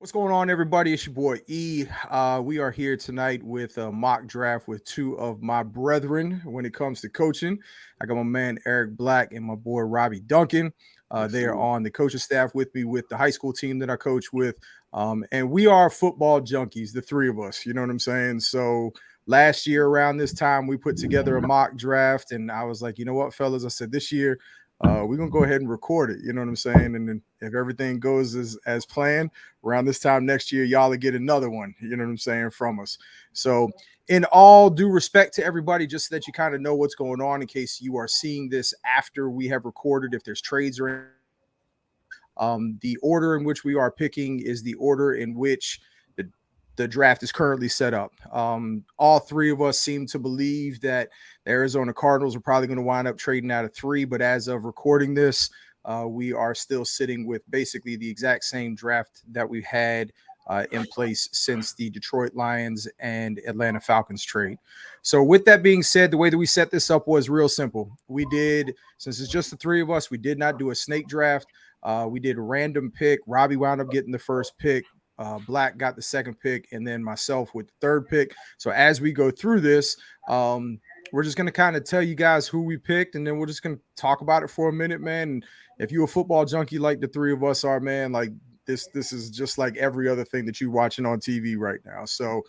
What's going on, everybody? It's your boy E. We are here tonight with a mock draft with two of my brethren when it comes to coaching. I got my man Eric Black and my boy Robbie Duncan. Yes, They are sir. on the coaching staff with me with the high school team that I coach with. And we are football junkies, the three of us. You know what I'm saying? So last year around this time, we put together a mock draft, and I was like, you know what, fellas? I said this year, we're gonna go ahead and record it. You know what I'm saying? And then if everything goes as planned, around this time next year, y'all will get another one. You know what I'm saying, from us. So, in all due respect to everybody, just so that you kind of know what's going on, in case you are seeing this after we have recorded, if there's trades or anything. The order in which we are picking is the order in which the draft is currently set up. All three of us seem to believe that the Arizona Cardinals are probably going to wind up trading out of three, but as of recording this, we are still sitting with basically the exact same draft that we've had in place since the Detroit Lions and Atlanta Falcons trade. So with that being said, the way that we set this up was real simple. We did, since it's just the three of us, we did not do a snake draft. We did a random pick. Robbie wound up getting the first pick. Black got the second pick, and then myself with the third pick. So as we go through this, we're just going to kind of tell you guys who we picked, and then we're just going to talk about it for a minute, man. And if you're a football junkie like the three of us are, man, like this is just like every other thing that you're watching on TV right now. So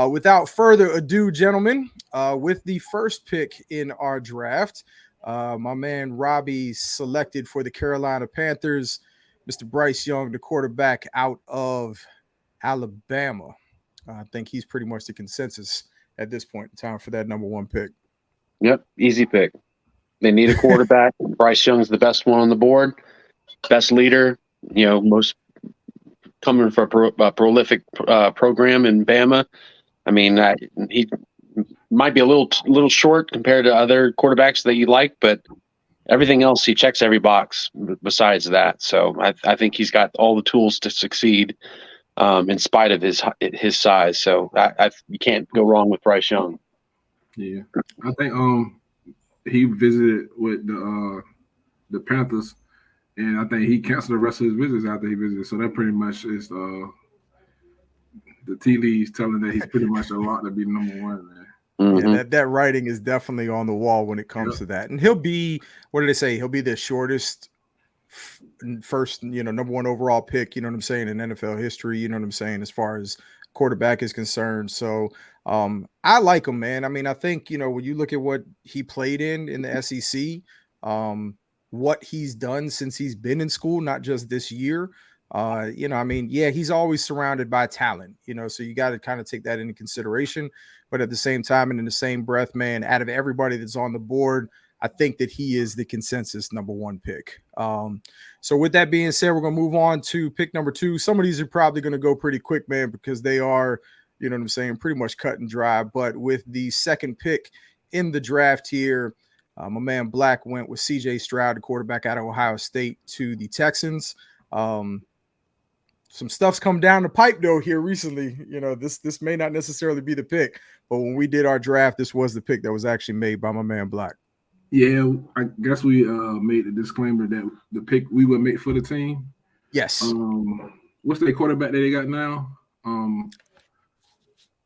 without further ado, gentlemen, with the first pick in our draft, my man Robbie selected for the Carolina Panthers Mr. Bryce Young, the quarterback out of Alabama. I think he's pretty much the consensus at this point in time for that number one pick. Yep, easy pick. They need a quarterback. Bryce Young's the best one on the board, best leader. Most coming from a prolific program in Bama. I mean, he might be a little short compared to other quarterbacks that you like, but everything else, he checks every box besides that. So I think he's got all the tools to succeed in spite of his size. So you can't go wrong with Bryce Young. Yeah, I think he visited with the Panthers, and I think he canceled the rest of his visits after he visited. So that pretty much is the tea leaves telling that he's pretty much a lot to be number one, man. Mm-hmm. Yeah, that writing is definitely on the wall when it comes to that. And he'll be, what did they say? He'll be the shortest first, number one overall pick, you know what I'm saying, in NFL history, you know what I'm saying, as far as quarterback is concerned. So I like him, man. I mean, I think, when you look at what he played in the SEC, what he's done since he's been in school, not just this year, he's always surrounded by talent, so you got to kind of take that into consideration. But at the same time, and in the same breath, man, out of everybody that's on the board, I think that he is the consensus number one pick. So with that being said, we're going to move on to pick number two. Some of these are probably going to go pretty quick, man, because they are, you know what I'm saying, pretty much cut and dry. But with the second pick in the draft here, my man Black went with C.J. Stroud, the quarterback out of Ohio State, to the Texans. Some stuff's come down the pipe though here recently. This may not necessarily be the pick, but when we did our draft, this was the pick that was actually made by my man Black. Yeah, I guess we made the disclaimer that the pick we would make for the team. Yes. What's the quarterback that they got now?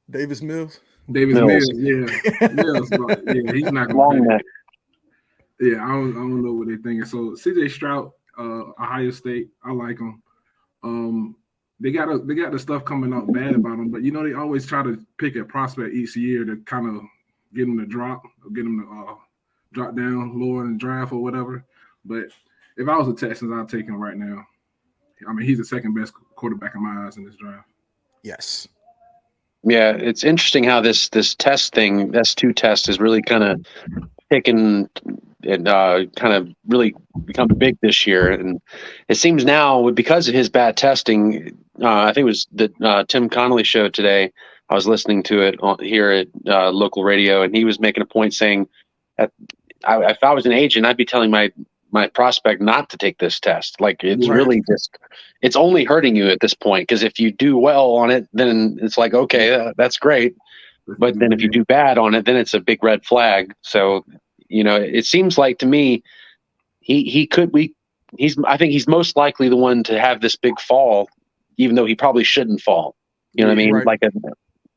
Davis Mills. Mills. Yeah. Mills. Yeah, he's not going to. Yeah, I don't know what they're thinking. So C.J. Stroud, Ohio State, I like him. They got the stuff coming out bad about them, but they always try to pick a prospect each year to kind of get them to drop or get them to drop down lower in the draft or whatever. But if I was the Texans, I'd take him right now. I mean, he's the second best quarterback in my eyes in this draft. Yes. Yeah, it's interesting how this test thing, S2 test, is really kind of taken and kind of really become big this year. And it seems now, because of his bad testing, I think it was the Tim Connolly show today. I was listening to it here at local radio, and he was making a point saying that if I was an agent, I'd be telling my prospect not to take this test. Like, it's really just, it's only hurting you at this point, because if you do well on it, then it's like, okay, that's great. But then if you do bad on it, then it's a big red flag. So, it seems like to me, I think he's most likely the one to have this big fall even though he probably shouldn't fall. You know what I mean? Right.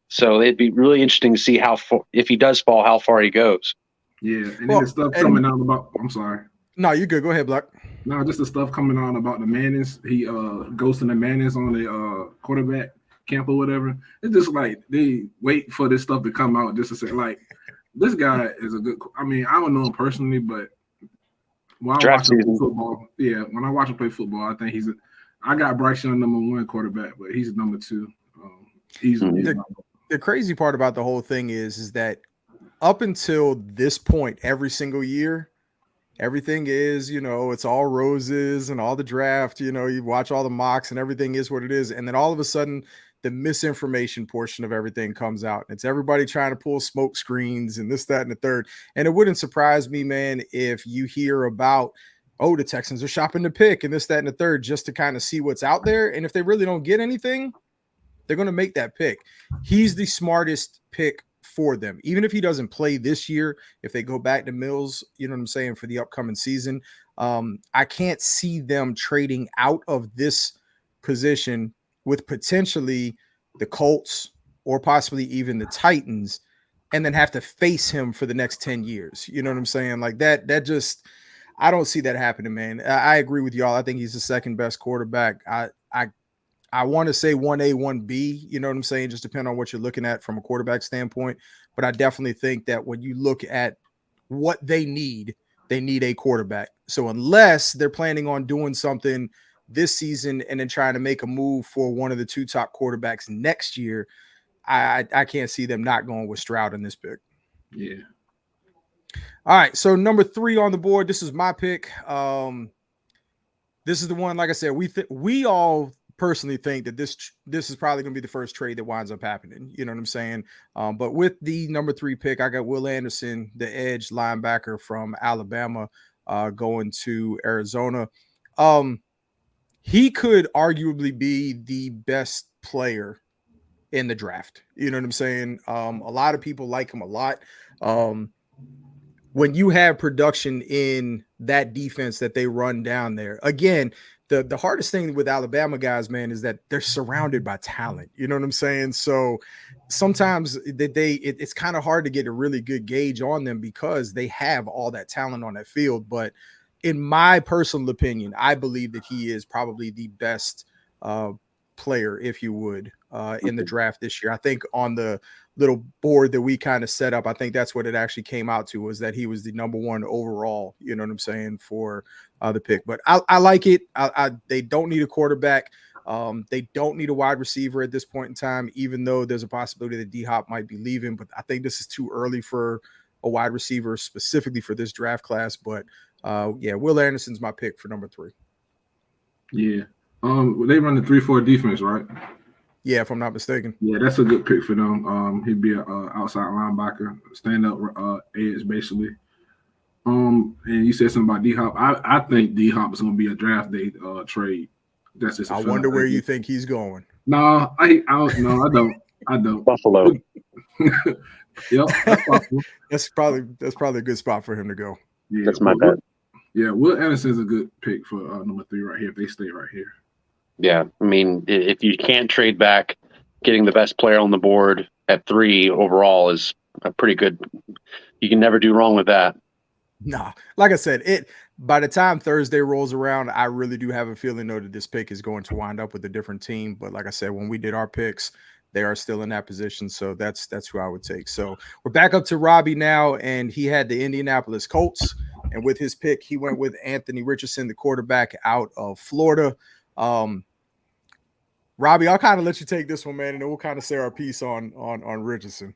So it'd be really interesting to see if he does fall, how far he goes. Yeah, and then the stuff coming out about. I'm sorry. No, you're good. Go ahead, Black. No, just the stuff coming on about the Mannings. He ghosting the Mannings on the quarterback camp or whatever. It's just like they wait for this stuff to come out just to say like this guy is a good. I mean, I don't know him personally, but when I watch him play football, when I watch him play football, I think I got Bryce Young #1 quarterback, but he's #2. Easily. The crazy part about the whole thing is that up until this point, every single year, everything is, it's all roses and all the draft, you watch all the mocks and everything is what it is. And then all of a sudden, the misinformation portion of everything comes out. It's everybody trying to pull smoke screens and this, that, and the third. And it wouldn't surprise me, man, if you hear about, the Texans are shopping the pick and this, that, and the third just to kind of see what's out there. And if they really don't get anything, they're going to make that pick. He's the smartest pick for them. Even if he doesn't play this year, if they go back to Mills, you know what I'm saying, for the upcoming season, I can't see them trading out of this position with potentially the Colts or possibly even the Titans and then have to face him for the next 10 years. You know what I'm saying? Like that just, I don't see that happening, man. I agree with y'all. I think he's the second best quarterback. I want to say 1A, 1B, you know what I'm saying? Just depend on what you're looking at from a quarterback standpoint. But I definitely think that when you look at what they need a quarterback. So unless they're planning on doing something this season and then trying to make a move for one of the two top quarterbacks next year, I can't see them not going with Stroud in this pick. Yeah. All right. So number 3 on the board, this is my pick. This is the one, like I said, we all personally think that this is probably going to be the first trade that winds up happening. You know what I'm saying? But with the number 3 pick, I got Will Anderson, the edge linebacker from Alabama, going to Arizona. He could arguably be the best player in the draft. You know what I'm saying? A lot of people like him a lot. When you have production in that defense that they run down there, again, the hardest thing with Alabama guys, man, is that they're surrounded by talent. You know what I'm saying? So sometimes it's kind of hard to get a really good gauge on them because they have all that talent on that field. But in my personal opinion, I believe that he is probably the best player, if you would, in the draft this year. I think on the little board that we kind of set up, I think that's what it actually came out to, was that he was the #1 overall, you know what I'm saying, for the pick. But I like it. They don't need a quarterback. They don't need a wide receiver at this point in time, even though there's a possibility that D-Hop might be leaving. But I think this is too early for a wide receiver specifically for this draft class. But Will Anderson's my pick for number 3. Yeah. They run the 3-4 defense, right? Yeah, if I'm not mistaken. Yeah, that's a good pick for them. He'd be an outside linebacker, stand up edge, basically. And you said something about D-Hop. I think D-Hop is going to be a draft day trade. That's just. I wonder where you think he's going. No, I don't. Buffalo. Yep, that's Buffalo. That's probably a good spot for him to go. Yeah, that's my bet. Yeah, Will Anderson's a good pick for number 3 right here if they stay right here. Yeah, I mean, if you can't trade back, getting the best player on the board at 3 overall is a pretty good. You can never do wrong with that. Nah, like I said, by the time Thursday rolls around, I really do have a feeling though that this pick is going to wind up with a different team. But like I said, when we did our picks, they are still in that position, so that's who I would take. So we're back up to Robbie now, and he had the Indianapolis Colts, and with his pick, he went with Anthony Richardson, the quarterback out of Florida. Robbie, I'll kind of let you take this one, man, and then we'll kind of say our piece on Richardson.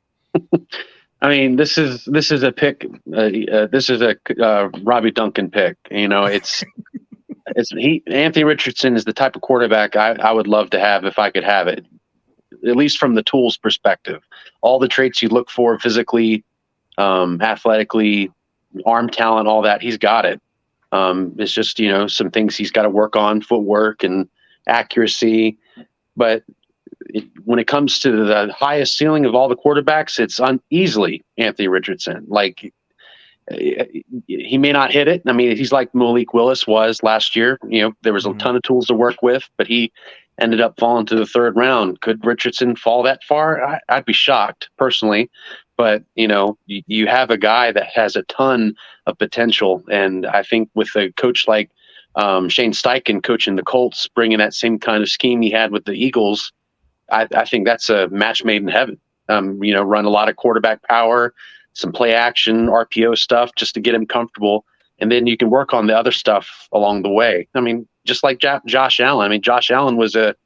I mean, this is a pick. This is a Robbie Duncan pick. You know, Anthony Richardson is the type of quarterback I would love to have if I could have it, at least from the tools perspective. All the traits you look for physically, athletically, arm talent, all that, he's got it. It's just, some things he's got to work on, footwork and accuracy. But when it comes to the highest ceiling of all the quarterbacks, it's easily Anthony Richardson. Like, he may not hit it. I mean, he's like Malik Willis was last year. There was a ton of tools to work with, but he ended up falling to the third round. Could Richardson fall that far? I'd be shocked personally. But, you have a guy that has a ton of potential. And I think with a coach like Shane Steichen coaching the Colts, bringing that same kind of scheme he had with the Eagles, I think that's a match made in heaven. Run a lot of quarterback power, some play action, RPO stuff just to get him comfortable. And then you can work on the other stuff along the way. I mean, just like Josh Allen. I mean, Josh Allen was a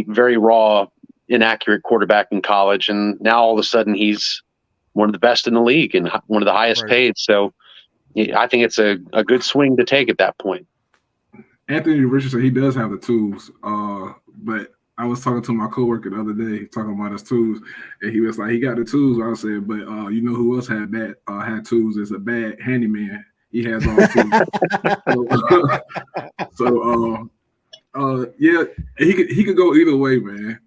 very raw, inaccurate quarterback in college, and now all of a sudden he's one of the best in the league and one of the highest paid. So I think it's a good swing to take at that point. Anthony Richardson, he does have the tools, but I was talking to my coworker the other day, talking about his tools, and he was like, he got the tools. I said, but who else had tools? Is a bad handyman. He has all the tools. Yeah, he could go either way, man.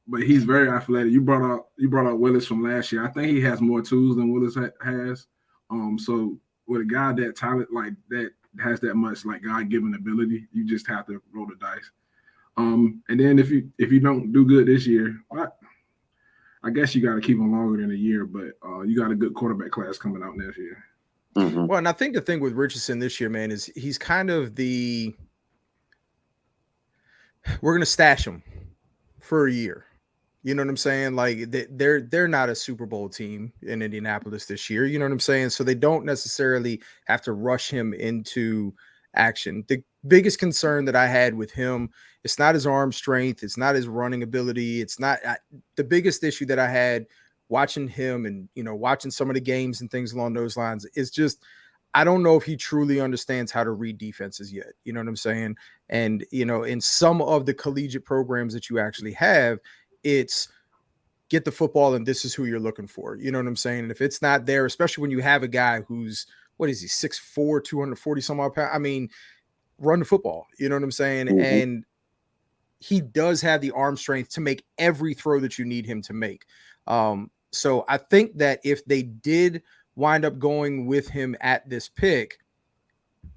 But he's very athletic. You brought out Willis from last year. I think he has more tools than Willis has. So with a guy that talent like that has that much like God-given ability, you just have to roll the dice. And then if you don't do good this year, I guess you got to keep him longer than a year. But you got a good quarterback class coming out next year. Mm-hmm. Well, and I think the thing with Richardson this year, man, is he's kind of we're going to stash him for a year. You know what I'm saying? Like they're not a Super Bowl team in Indianapolis this year. You know what I'm saying? So they don't necessarily have to rush him into action. The biggest concern that I had with him, it's not his arm strength. It's not his running ability. It's not the biggest issue that I had watching him and, watching some of the games and things along those lines is just, I don't know if he truly understands how to read defenses yet. You know what I'm saying? And, in some of the collegiate programs that you actually have, it's get the football and this is who you're looking for. You know what I'm saying? And if it's not there, especially when you have a guy who's, what is he, 6'4", 240 some odd pounds? I mean, run the football. You know what I'm saying? Mm-hmm. And he does have the arm strength to make every throw that you need him to make. So I think that if they did wind up going with him at this pick,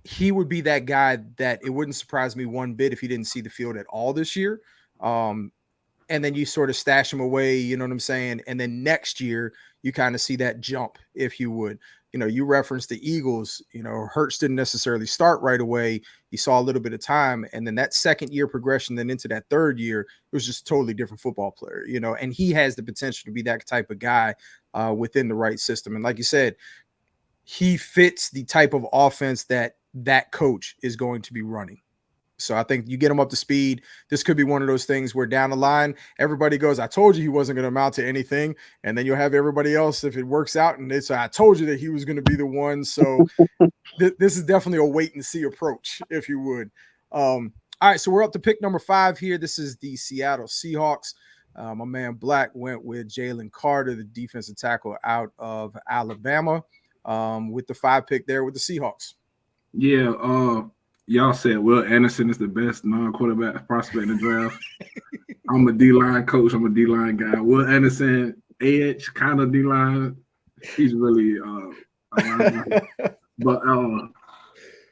he would be that guy that it wouldn't surprise me one bit if he didn't see the field at all this year. And then you sort of stash him away, you know what I'm saying? And then next year you kind of see that jump, if you would. You referenced the Eagles, Hurts didn't necessarily start right away. He saw a little bit of time. And then that second year progression, then into that third year, it was just a totally different football player, and he has the potential to be that type of guy within the right system. And like you said, he fits the type of offense that coach is going to be running. So I think you get him up to speed. This could be one of those things where down the line, everybody goes, I told you he wasn't going to amount to anything. And then you'll have everybody else, if it works out, and they say, I told you that he was going to be the one. So this is definitely a wait and see approach, if you would. All right, so we're up to pick number 5 here. This is the Seattle Seahawks. My man Black went with Jalen Carter, the defensive tackle out of Alabama, with the 5 pick there with the Seahawks. Yeah, y'all said Will Anderson is the best non-quarterback prospect in the draft. I'm a D-line coach. I'm a D-line guy. Will Anderson, edge, kind of D-line. He's really but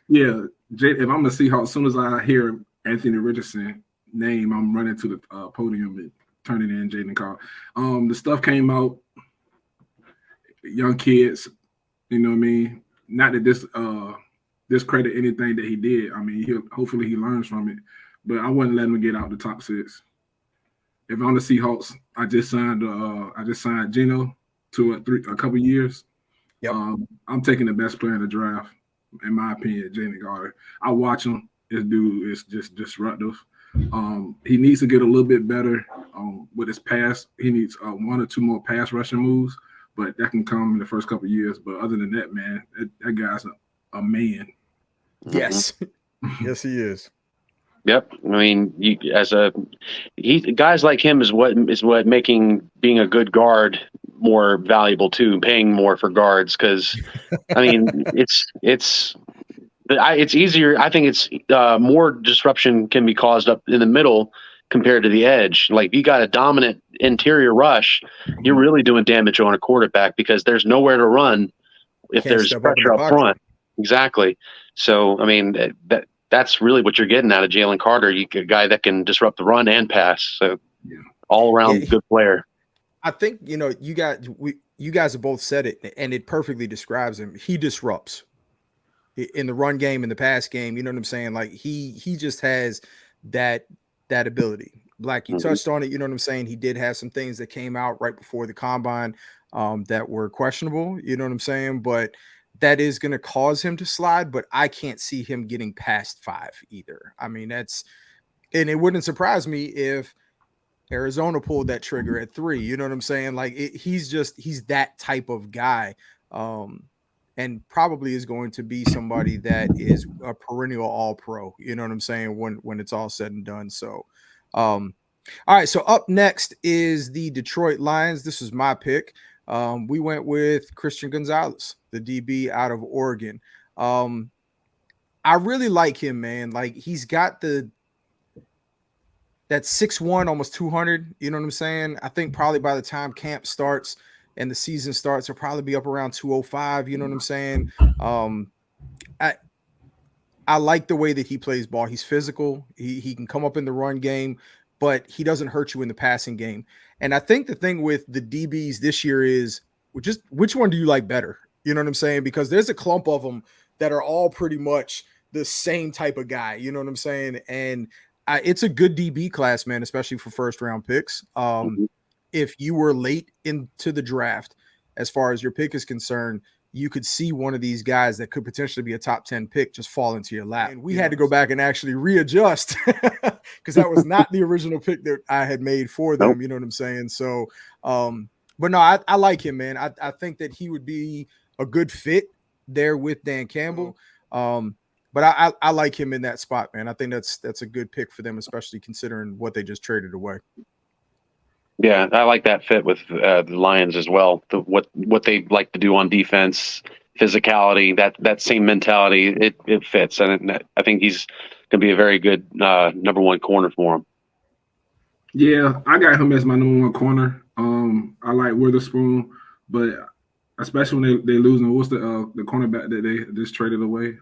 yeah, if I'm a Seahawks, as soon as I hear Anthony Richardson name, I'm running to the podium and turning in Jaden Carr. The stuff came out, young kids, you know what I mean? Not that this discredit anything that he did. I mean, hopefully he learns from it, but I wouldn't let him get out the top 6. If I'm the Seahawks, I just signed Geno to a couple years. Yep. I'm taking the best player in the draft, in my opinion, Jalen Carter. I watch him. This dude is just disruptive. He needs to get a little bit better with his pass. He needs 1 or 2 more pass rushing moves, but that can come in the first couple of years. But other than that, man, that guy's a man. Yes. Yes, he is. Yep. I mean, guys like him is what making being a good guard more valuable too, paying more for guards. Cause I mean, it's easier. I think it's more disruption can be caused up in the middle compared to the edge. Like you got a dominant interior rush, you're really doing damage on a quarterback because there's nowhere to run if there's pressure up front. Exactly. So, I mean, that's really what you're getting out of Jalen Carter. A guy that can disrupt the run and pass. So all around good player. I think, you guys have both said it, and it perfectly describes him. He disrupts in the run game, in the pass game. You know what I'm saying? Like he just has that ability. Black, you touched on it. You know what I'm saying? He did have some things that came out right before the combine that were questionable. You know what I'm saying? But that is going to cause him to slide. But I can't see him getting past 5 either. I mean, and it wouldn't surprise me if Arizona pulled that trigger at 3. You know what I'm saying? Like he's that type of guy. And probably is going to be somebody that is a perennial all-pro. You know what I'm saying? When it's all said and done. So, all right. So up next is the Detroit Lions. This is my pick. We went with Christian Gonzalez, the DB out of Oregon. I really like him, man. Like he's got that 6'1", almost 200. You know what I'm saying? I think probably by the time camp starts and the season starts, he'll probably be up around 205. You know what I'm saying? I like the way that he plays ball. He's physical. He can come up in the run game, but he doesn't hurt you in the passing game. And I think the thing with the DBs this year is just which one do you like better? You know what I'm saying? Because there's a clump of them that are all pretty much the same type of guy. You know what I'm saying? And it's a good DB class, man, especially for first round picks. If you were late into the draft, as far as your pick is concerned, you could see one of these guys that could potentially be a top 10 pick just fall into your lap. And we had to go back and actually readjust because that was not the original pick that I had made for them. Nope. You know what I'm saying? So, but no, I like him, man. I think that he would be a good fit there with Dan Campbell. But I like him in that spot, man. I think that's a good pick for them, especially considering what they just traded away. Yeah, I like that fit with the Lions as well. What they like to do on defense, physicality, that same mentality, it fits, and I think he's going to be a very good number 1 corner for him. Yeah, I got him as my number 1 corner. I like Witherspoon, but especially when they losing, what's the cornerback that they just traded away?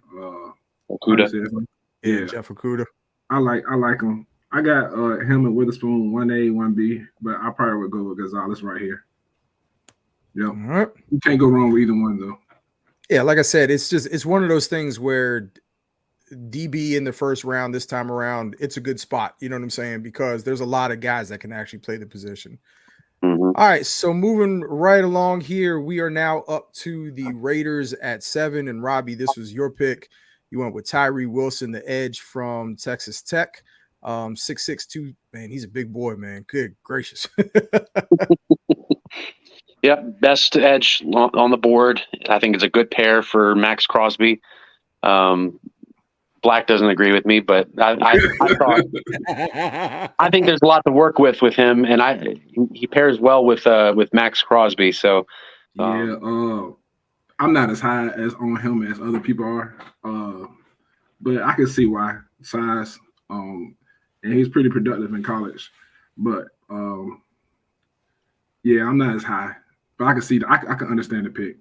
Okudah. Yeah, Jeff Okudah. I like him. I got him and Witherspoon 1A, 1B, but I probably would go with Gonzalez right here. Yeah, right. You can't go wrong with either one though. Yeah, like I said, it's one of those things where DB in the first round this time around, it's a good spot. You know what I'm saying? Because there's a lot of guys that can actually play the position. All right, so moving right along here, we are now up to the Raiders at 7. And Robbie, this was your pick. You went with Tyree Wilson, the edge from Texas Tech. 6'6", man, he's a big boy, man. Good gracious. Yeah, best edge on the board. I think it's a good pair for Max Crosby. Black doesn't agree with me, but I thought I think there's a lot to work with him, and he pairs well with Max Crosby. So I'm not as high on him as other people are, but I can see why size. And he's pretty productive in college, but yeah, I'm not as high, but I can see I can understand the pick.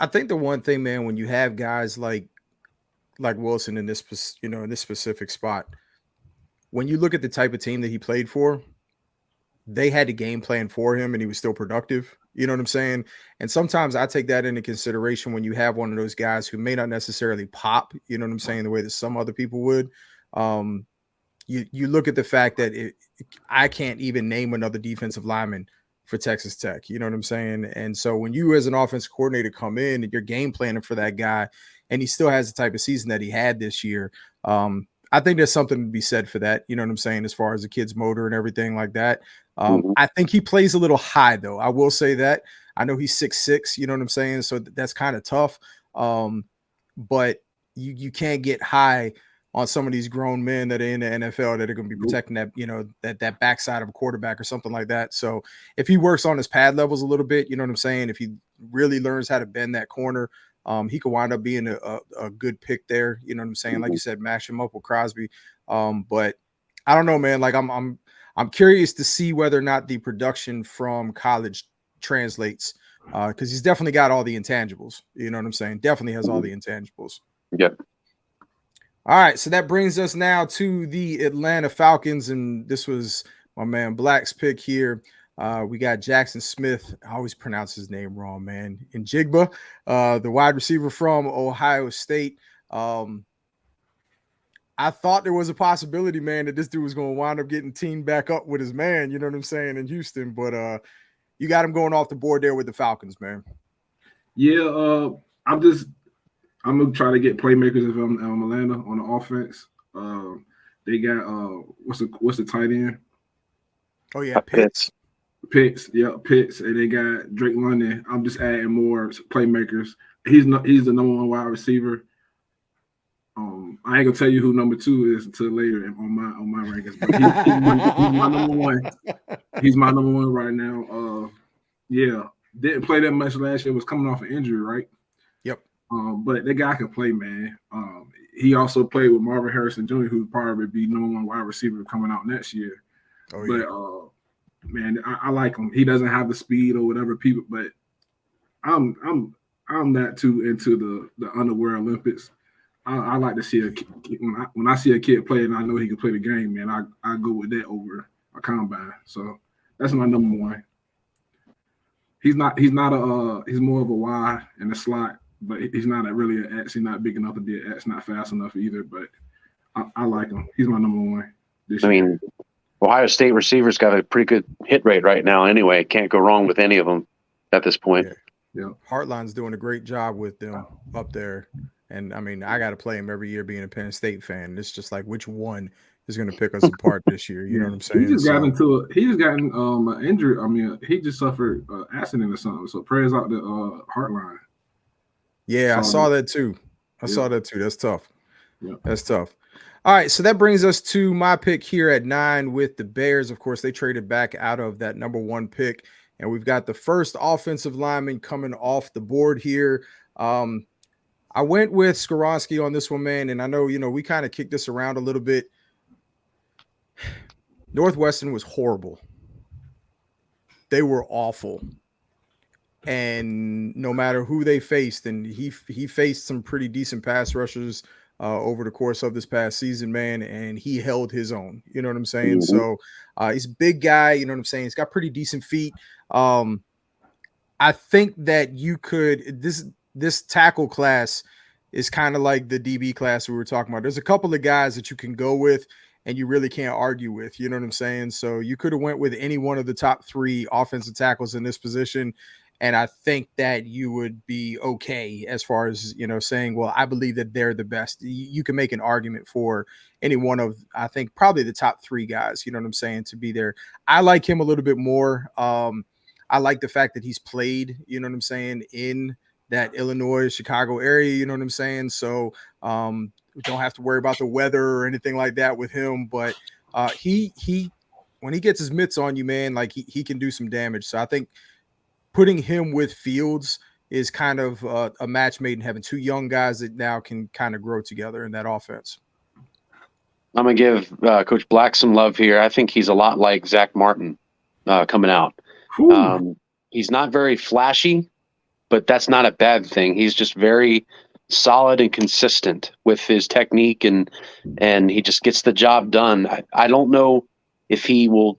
I think the one thing, man, when you have guys like Wilson in this specific spot, when you look at the type of team that he played for, they had a game plan for him and he was still productive. You know what I'm saying? And sometimes I take that into consideration when you have one of those guys who may not necessarily pop, you know what I'm saying, the way that some other people would. You look at the fact that I can't even name another defensive lineman for Texas Tech. You know what I'm saying? And so when you as an offensive coordinator come in and you're game planning for that guy and he still has the type of season that he had this year, I think there's something to be said for that. You know what I'm saying? As far as the kid's motor and everything like that. I think he plays a little high, though. I will say that. I know he's 6'6", you know what I'm saying? So that's kind of tough. But you can't get high on some of these grown men that are in the NFL that are going to be protecting that, that backside of a quarterback or something like that. So if he works on his pad levels a little bit, you know what I'm saying? If he really learns how to bend that corner, he could wind up being a good pick there. You know what I'm saying? Like you said, mash him up with Crosby. But I don't know, man. Like I'm curious to see whether or not the production from college translates because he's definitely got all the intangibles. You know what I'm saying? Definitely has all the intangibles. Yep. All right, so that brings us now to the Atlanta Falcons, and this was my man Black's pick here. We got Jackson Smith. I always pronounce his name wrong, man. Njigba, the wide receiver from Ohio State. I thought there was a possibility, man, that this dude was going to wind up getting teamed back up with his man, you know what I'm saying, in Houston. But you got him going off the board there with the Falcons, man. Yeah, I'm gonna try to get playmakers if I'm Atlanta on the offense. They got what's the tight end? Oh yeah, Pitts. Pitts, and they got Drake London. I'm just adding more playmakers. He's the number one wide receiver. I ain't gonna tell you who number 2 is until later on my rankings, but he's my number 1. He's my number 1 right now. Didn't play that much last year. Was coming off an injury, right? Yep. But that guy can play, man. He also played with Marvin Harrison Jr., who probably be number 1 wide receiver coming out next year. Oh, yeah. But man, I like him. He doesn't have the speed or whatever people, but I'm not too into the underwear Olympics. I like to see when I see a kid play and I know he can play the game, man. I go with that over a combine. So that's my number 1. He's more of a Y in the slot, but he's not really an X. He's not big enough to be an X, not fast enough either. But I like him. He's my number 1 this year. I mean, Ohio State receivers got a pretty good hit rate right now. Anyway, can't go wrong with any of them at this point. Yeah. Hartline's doing a great job with them up there. And I mean, I got to play him every year being a Penn State fan. It's just like which one is going to pick us apart this year. You know what I'm saying? He just got an injury. I mean, he just suffered an accident or something. So prayers out to Hartline. Yeah, I saw that too. That's tough. Yeah. That's tough. All right, so that brings us to my pick here at 9 with the Bears. Of course, they traded back out of that number 1 pick, and we've got the first offensive lineman coming off the board here. I went with Skoronski on this one, man, and I know, we kind of kicked this around a little bit. Northwestern was horrible. They were awful. And no matter who they faced, and he faced some pretty decent pass rushers over the course of this past season, man, and he held his own. You know what I'm saying? Mm-hmm. So he's a big guy. You know what I'm saying? He's got pretty decent feet. I think that you could this tackle class is kind of like the DB class we were talking about. There's a couple of guys that you can go with and you really can't argue with, you know what I'm saying? So you could have went with any one of the top 3 offensive tackles in this position. And I think that you would be okay as far as, saying, well, I believe that they're the best. You can make an argument for any one of, I think, probably the top 3 guys, you know what I'm saying, to be there. I like him a little bit more. I like the fact that he's played, you know what I'm saying, in that Illinois, Chicago area, you know what I'm saying? So we don't have to worry about the weather or anything like that with him. But he when he gets his mitts on you, man, like he can do some damage. So I think putting him with Fields is kind of a match made in heaven. 2 young guys that now can kind of grow together in that offense. I'm going to give Coach Black some love here. I think he's a lot like Zach Martin coming out. He's not very flashy, but that's not a bad thing. He's just very solid and consistent with his technique, and he just gets the job done. I don't know if he will,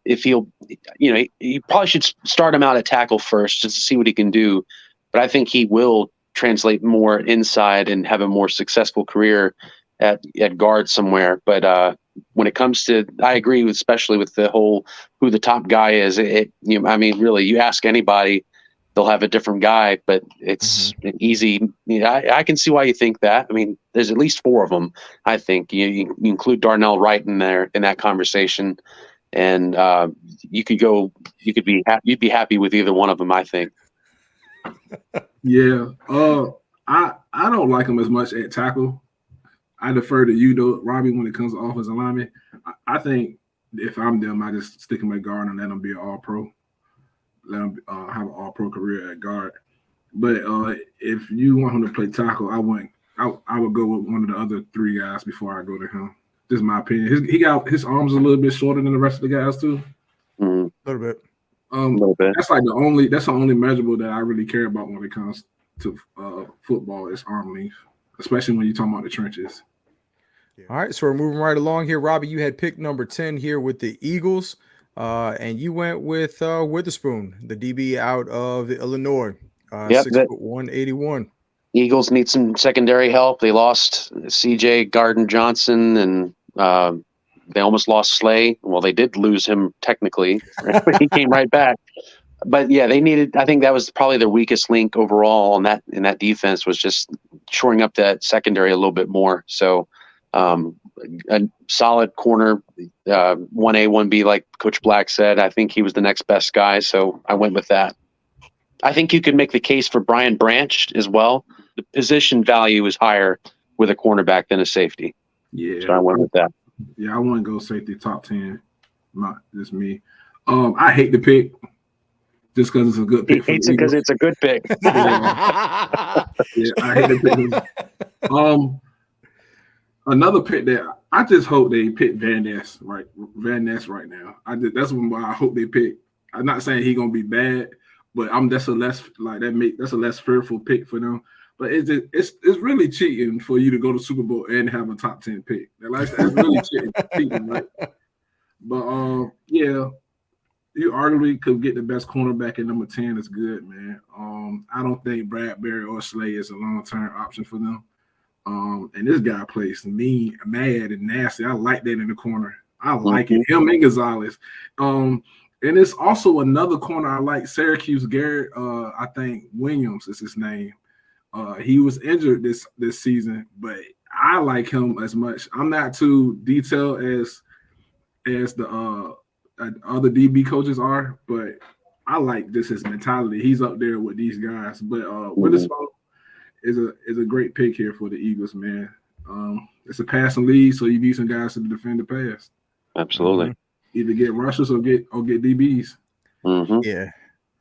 he probably should start him out at tackle first just to see what he can do. But I think he will translate more inside and have a more successful career at guard somewhere. But when it comes to, I agree with, especially with the whole who the top guy is. Really, you ask anybody, they'll have a different guy, but it's easy. I can see why you think that. I mean, there's at least 4 of them. I think you include Darnell Wright in there in that conversation, and you'd be happy with either one of them. I think. Yeah, I don't like him as much at tackle. I defer to you, though, Robbie, when it comes to offensive lineman. I think if I'm them, I just stick him at guard and let him be an all-pro. Let him have an all-pro career at guard. But if you want him to play tackle, I would go with one of the other 3 guys before I go to him. Just my opinion. He got his arms a little bit shorter than the rest of the guys too. Mm-hmm. A little bit. That's like that's the only measurable that I really care about when it comes to football is arm length, especially when you're talking about the trenches. All right, so we're moving right along here. Robbie, you had pick number 10 here with the Eagles, and you went with Witherspoon, the DB out of Illinois, Yep, 6'1", 181. Eagles need some secondary help. They lost C.J. Garden-Johnson, and they almost lost Slay. Well, they did lose him technically. He came right back. But yeah, they needed. I think that was probably their weakest link overall in that defense, was just shoring up that secondary a little bit more. So a solid corner, 1A, 1B, like Coach Black said. I think he was the next best guy, so I went with that. I think you could make the case for Brian Branch as well. The position value is higher with a cornerback than a safety. Yeah, so I went with that. Yeah, I want to go safety top 10. Not just me. I hate the pick. Just because it's a good pick. He hates it because it's a good pick. Yeah, I hate the pick. Another pick that I just hope they pick Van Ness right now. That's why I hope they pick. I'm not saying he's gonna be bad, but that's a less fearful pick for them. But it's really cheating for you to go to Super Bowl and have a top 10 pick. That's really cheating, right? But yeah. You arguably could get the best cornerback at number 10. That's good, man. I don't think Bradbury or Slay is a long-term option for them. And this guy plays mean, mad, and nasty. I like that in the corner. I like it. Him and Gonzalez. And it's also another corner I like, Syracuse Garrett. I think Williams is his name. He was injured this season, but I like him as much. I'm not too detailed as the other DB coaches are, but I like his mentality. He's up there with these guys. But Witherspoon is a great pick here for the Eagles, man. It's a passing league, so you need some guys to defend the pass. Absolutely. Either get rushers or get DBs. Yeah,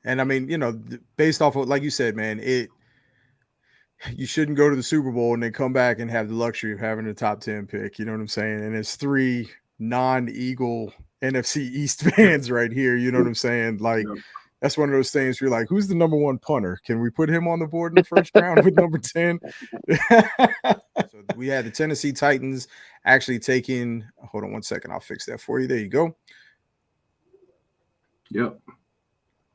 and I mean, based off of, like you said, man, you shouldn't go to the Super Bowl and then come back and have the luxury of having a top 10 pick. You know what I'm saying? And it's 3 non-Eagle NFC East fans right here. You know what I'm saying? Like, that's one of those things where you're like, who's the number 1 punter? Can we put him on the board in the first round with number 10? So we had the Tennessee Titans actually taking, hold on one second, I'll fix that for you. There you go. Yep.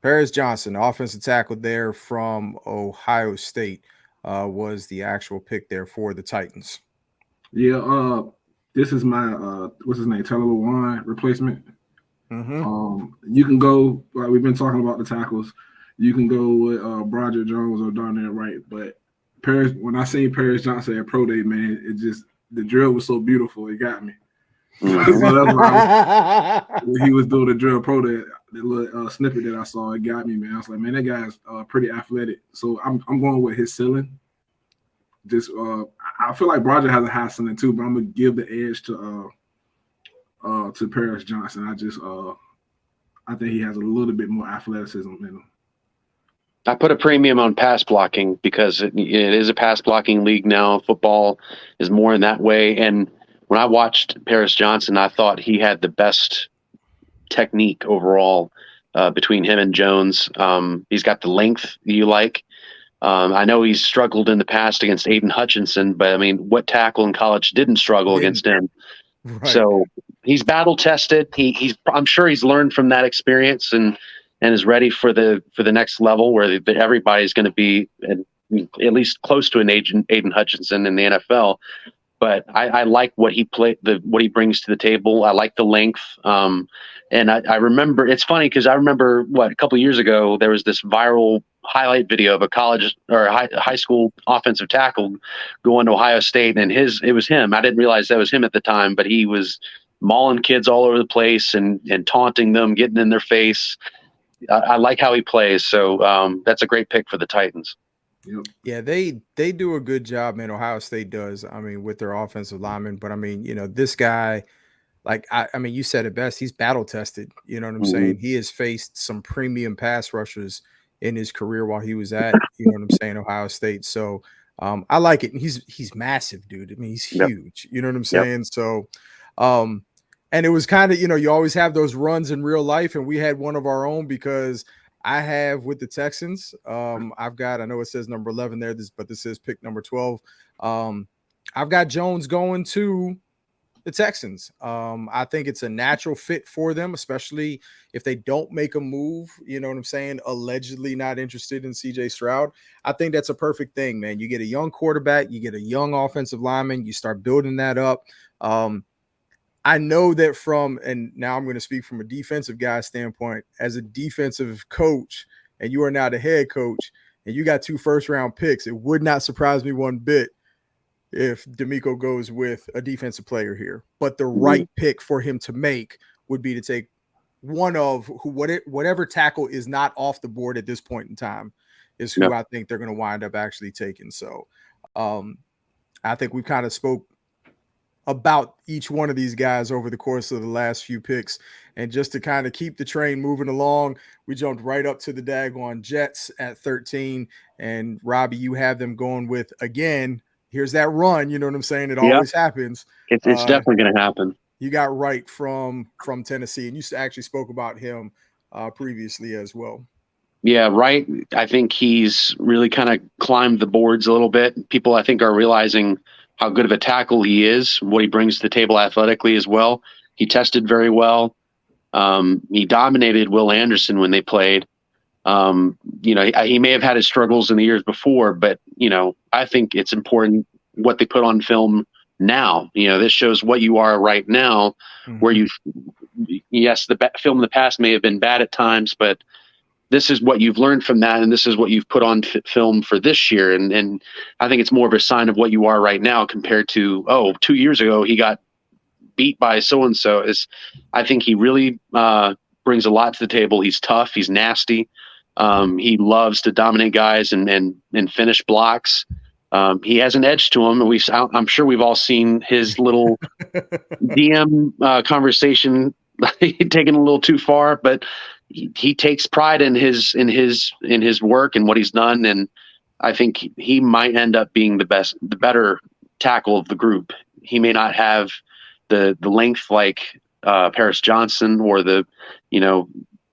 Paris Johnson, offensive tackle there from Ohio State, was the actual pick there for the Titans. Yeah, this is my what's his name, Taylor Lewan replacement. You can go, like we've been talking about the tackles. You can go with Broderick Jones or Darnell Wright, but when I seen Paris Johnson at Pro Day, man, it just, the drill was so beautiful, it got me. So that's why when he was doing the drill Pro Day, the little snippet that I saw, it got me, man. I was like, man, that guy's pretty athletic. So I'm going with his ceiling. Just I feel like Broderick has a high ceiling too, but I'm gonna give the edge to Paris Johnson. I think he has a little bit more athleticism in him. I put a premium on pass blocking because it is a pass blocking league now. Football is more in that way. And when I watched Paris Johnson, I thought he had the best technique overall between him and Jones. He's got the length you like. I know he's struggled in the past against Aiden Hutchinson, but I mean, what tackle in college didn't struggle against him? Right. So he's battle tested. I'm sure he's learned from that experience and is ready for the next level where everybody's going to be at least close to an Aiden Hutchinson in the NFL. But I like what he what he brings to the table. I like the length. And I remember, it's funny because I remember a couple of years ago, there was this viral highlight video of a college or high school offensive tackle going to Ohio State, and it was him. I didn't realize that was him at the time, but he was mauling kids all over the place and taunting them, getting in their face. I like how he plays. So that's a great pick for the Titans. Yep. Yeah, they do a good job, man. Ohio State does. I mean, with their offensive linemen, but I mean, this guy, like, I mean, you said it best. He's battle tested. You know what I'm saying? He has faced some premium pass rushers in his career while he was at, Ohio State. So I like it. And he's massive, dude. I mean, he's huge. You know what I'm saying? So, and it was kind of, you always have those runs in real life, and we had one of our own because I have with the Texans. I've got, I know it says number 11 there, but this is pick number 12. I've got Jones going to The Texans. I think it's a natural fit for them, especially if they don't make a move. You know what I'm saying? Allegedly not interested in CJ Stroud. I think that's a perfect thing, man. You get a young quarterback, you get a young offensive lineman, you start building that up. I know that and now I'm going to speak from a defensive guy standpoint, as a defensive coach, and you are now the head coach, and you got 2 first-round picks, it would not surprise me one bit if D'Amico goes with a defensive player here. But the right pick for him to make would be to take one of whatever tackle is not off the board at this point in time is who I think they're going to wind up actually taking. So I think we've kind of spoke about each one of these guys over the course of the last few picks. And just to kind of keep the train moving along, we jumped right up to the daggone Jets at 13. And Robbie, you have them going with, again, here's that run. You know what I'm saying? It always happens. It's definitely going to happen. You got Wright from Tennessee, and you actually spoke about him previously as well. Yeah, Wright, I think he's really kind of climbed the boards a little bit. People, I think, are realizing how good of a tackle he is, what he brings to the table athletically as well. He tested very well. He dominated Will Anderson when they played. He may have had his struggles in the years before, but, I think it's important what they put on film now. This shows what you are right now, where the film in the past may have been bad at times, but this is what you've learned from that, and this is what you've put on film for this year. And I think it's more of a sign of what you are right now compared to, 2 years ago he got beat by so-and-so. I think he really brings a lot to the table. He's tough. He's nasty. He loves to dominate guys and finish blocks. He has an edge to him. I'm sure we've all seen his little DM conversation taken a little too far, but he takes pride in his work and what he's done. And I think he might end up being the better tackle of the group. He may not have the length like Paris Johnson or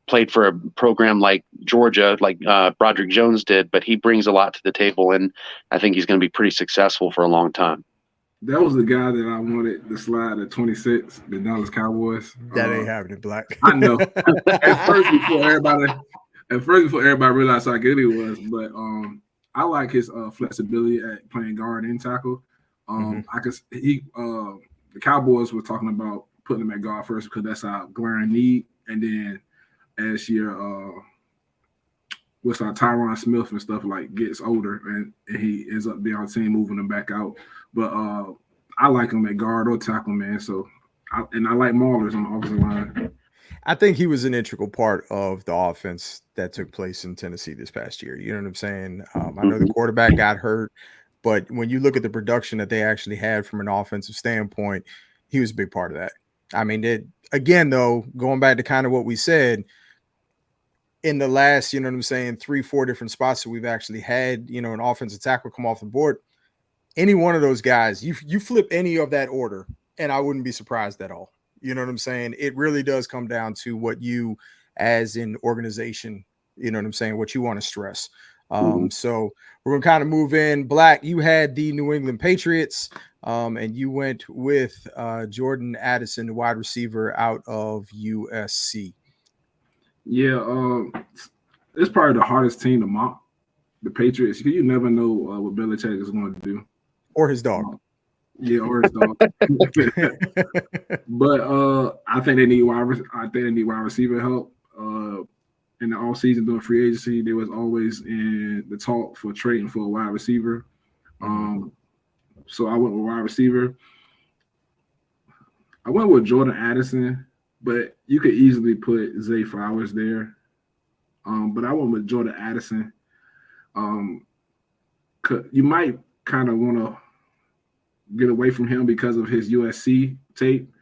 played for a program like Georgia, like Broderick Jones did, but he brings a lot to the table. And I think he's going to be pretty successful for a long time. That was the guy that I wanted to slide at 26, the Dallas Cowboys. That ain't happening, Black. I know. At first, before everybody realized how good he was, but I like his flexibility at playing guard and tackle. The Cowboys were talking about putting him at guard first because that's our glaring need, and then as your Tyron Smith and stuff gets older and he ends up being on the team, moving him back out. But I like him at guard or tackle, man. So, I like Maulers on the offensive line. I think he was an integral part of the offense that took place in Tennessee this past year. You know what I'm saying? I know the quarterback got hurt, but when you look at the production that they actually had from an offensive standpoint, he was a big part of that. I mean, again, though, going back to kind of what we said, in the last, 3-4 different spots that we've actually had, an offensive tackle come off the board, any one of those guys, you flip any of that order, and I wouldn't be surprised at all. You know what I'm saying? It really does come down to what you as an organization, what you want to stress. So we're going to kind of move in. Black, you had the New England Patriots, and you went with Jordan Addison, the wide receiver out of USC. Yeah, it's probably the hardest team to mock, the Patriots. You never know what Belichick is going to do. Or his dog. Or his dog. But I think they need wide receiver help. In the offseason during free agency, they was always in the talk for trading for a wide receiver. So I went with wide receiver. I went with Jordan Addison, but you could easily put Zay Flowers there. But I went with Jordan Addison. You might kind of want to get away from him because of his USC tape.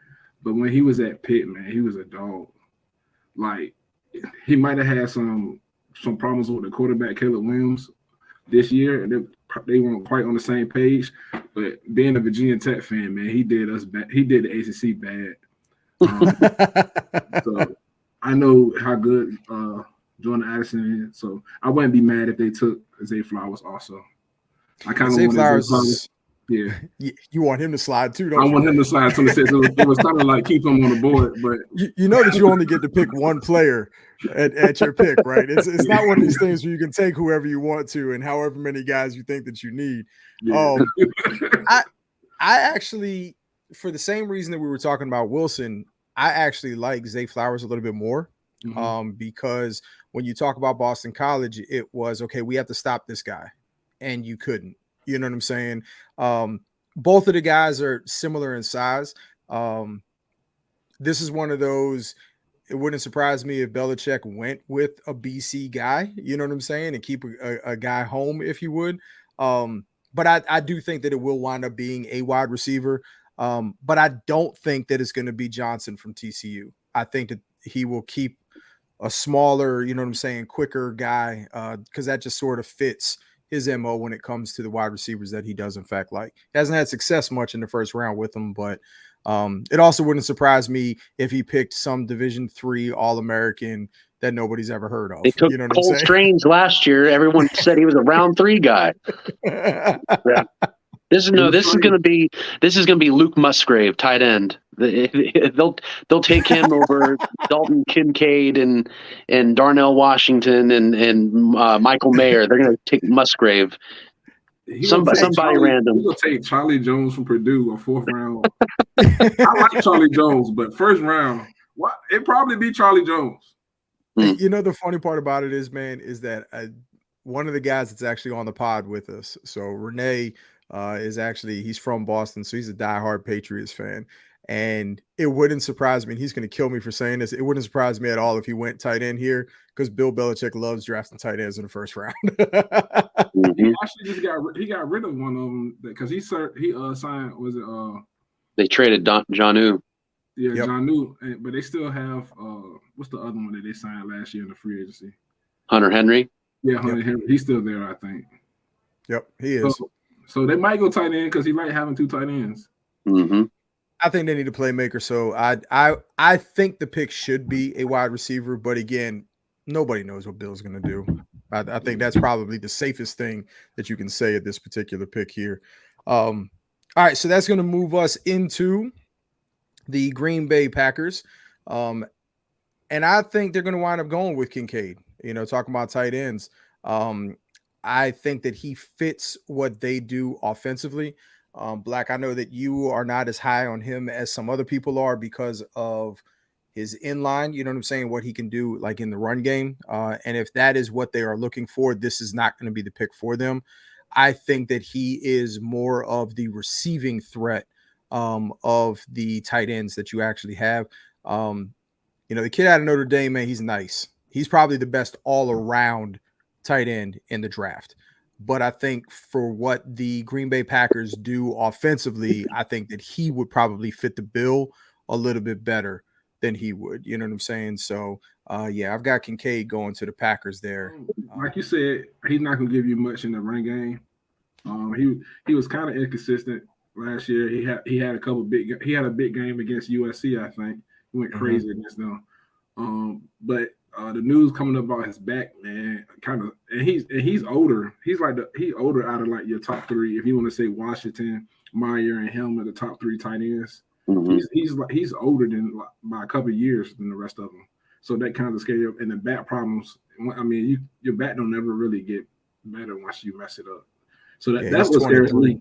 But when he was at Pitt, man, he was a dog. He might have had some problems with the quarterback, Caleb Williams, this year. And they weren't quite on the same page. But being a Virginia Tech fan, man, he did us bad. He did the ACC bad. So I know how good Jordan Addison is. So I wouldn't be mad if they took Zay Flowers also. I kind of Zay Flowers. Yeah. You want him to slide too, don't I you? want him to slide 26. It was kind of like keep him on the board, but you know that you only get to pick one player at your pick, right? It's not one of these things where you can take whoever you want to and however many guys you think that you need. yeah. I actually, for the same reason that we were talking about Wilson, I actually like Zay Flowers a little bit more. Because when you talk about Boston College, it was okay, we have to stop this guy, and you couldn't. You know what I'm saying? Both of the guys are similar in size. This is one of those. It wouldn't surprise me if Belichick went with a BC guy. You know what I'm saying, and keep a guy home if you would. But I do think that it will wind up being a wide receiver. But I don't think that it's going to be Johnson from TCU. I think that he will keep a smaller, you know what I'm saying, quicker guy, because that just sort of fits his MO when it comes to the wide receivers that he does in fact like. He hasn't had success much in the first round with them, but it also wouldn't surprise me if he picked some Division III All-American that nobody's ever heard of. They took you know what Cole I'm saying? Strange last year. Everyone said he was a round 3 guy. Yeah. This is going to be Luke Musgrave, tight end. They'll take him over Dalton Kincaid and Darnell Washington and Michael Mayer. They're going to take Musgrave. Somebody random. He'll take Charlie Jones from Purdue, a 4th round. I like Charlie Jones, but first round, it'd probably be Charlie Jones. You know, the funny part about it is, man, is that one of the guys that's actually on the pod with us. So Renee he's from Boston, so he's a diehard Patriots fan. And it wouldn't surprise me, and he's going to kill me for saying this, it wouldn't surprise me at all if he went tight end here, because Bill Belichick loves drafting tight ends in the first round. He actually just got rid of one of them because he signed, was it they traded Jonnu. Yeah, yep. Jonnu, but they still have what's the other one that they signed last year in the free agency? Hunter Henry. Yeah, Hunter Henry. He's still there, I think. Yep, he is. So they might go tight end because he like having 2 tight ends. I think they need a playmaker. So I think the pick should be a wide receiver, but again, nobody knows what Bill's going to do. I think that's probably the safest thing that you can say at this particular pick here. All right, so that's going to move us into the Green Bay Packers. And I think they're going to wind up going with Kincaid, talking about tight ends. I think that he fits what they do offensively. Black, I know that you are not as high on him as some other people are because of his inline, you know what I'm saying, what he can do like in the run game. And if that is what they are looking for, this is not going to be the pick for them. I think that he is more of the receiving threat of the tight ends that you actually have. The kid out of Notre Dame, man, he's nice. He's probably the best all-around tight end in the draft. But I think for what the Green Bay Packers do offensively, I think that he would probably fit the bill a little bit better than he would. You know what I'm saying? So, I've got Kincaid going to the Packers there. Like you said, he's not going to give you much in the run game. He was kind of inconsistent last year. He had a big game against USC, I think. He went crazy against them. But the news coming up about his back, man, and he's older. He's older out of like your top 3. If you want to say Washington, Meyer, and him are the top 3 tight ends. He's older than by a couple of years than the rest of them. So that kind of scares you. And the back problems, I mean, your back don't never really get better once you mess it up. So that's what scares me.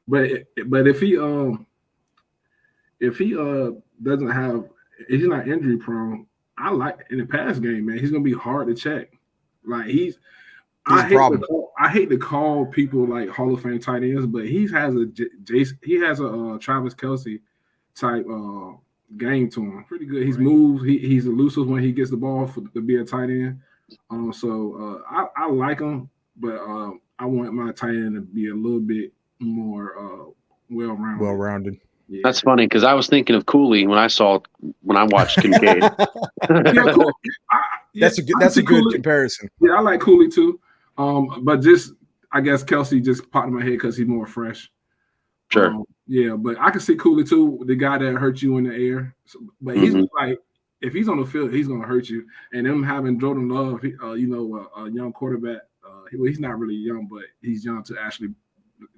But if he doesn't have, if he's not injury prone, I like in the pass game, man. He's gonna be hard to check. Like I hate to call people like Hall of Fame tight ends, but he has a Travis Kelce type game to him. Pretty good. He's moved. He's elusive when he gets the ball to be a tight end. I like him, but I want my tight end to be a little bit more well-rounded. Yeah. That's funny because I was thinking of Cooley when I watched Kincaid. Cool. That's a good comparison. Yeah, I like Cooley too. But just I guess Kelce just popped in my head because he's more fresh. Sure. But I can see Cooley too, the guy that hurt you in the air. But he's like, if he's on the field, he's gonna hurt you. And them having Jordan Love, a young quarterback. He's not really young, but he's young to actually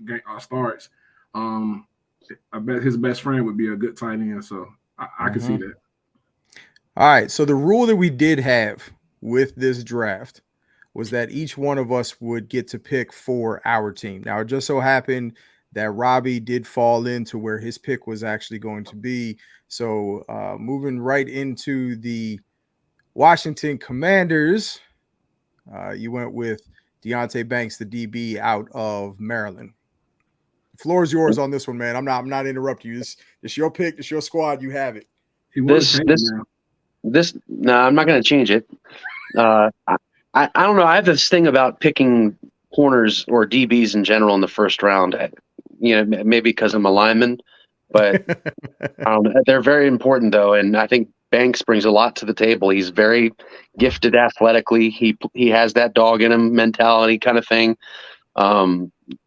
get starts. I bet his best friend would be a good tight end. So I can see that. All right. So the rule that we did have with this draft was that each one of us would get to pick for our team. Now, it just so happened that Robbie did fall into where his pick was actually going to be. So moving right into the Washington Commanders, you went with Deonte Banks, the DB out of Maryland. The floor is yours on this one, man. I'm not interrupting you. It's your pick. It's your squad. You have it. He wants to change it now. No, I'm not going to change it. I don't know. I have this thing about picking corners or DBs in general in the first round. Maybe because I'm a lineman, but they're very important though. And I think Banks brings a lot to the table. He's very gifted athletically. He has that dog in him mentality kind of thing.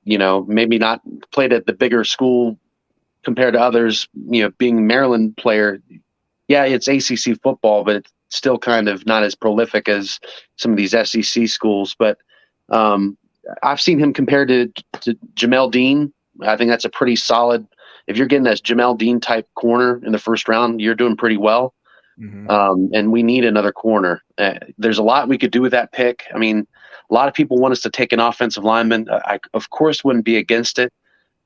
Maybe not played at the bigger school compared to others, being a Maryland player. Yeah, it's ACC football, but it's still kind of not as prolific as some of these SEC schools. But I've seen him compared to Jamel Dean. I think that's a pretty solid. If you're getting that Jamel Dean type corner in the first round, you're doing pretty well. And we need another corner. There's a lot we could do with that pick. I mean, a lot of people want us to take an offensive lineman. I, of course, wouldn't be against it.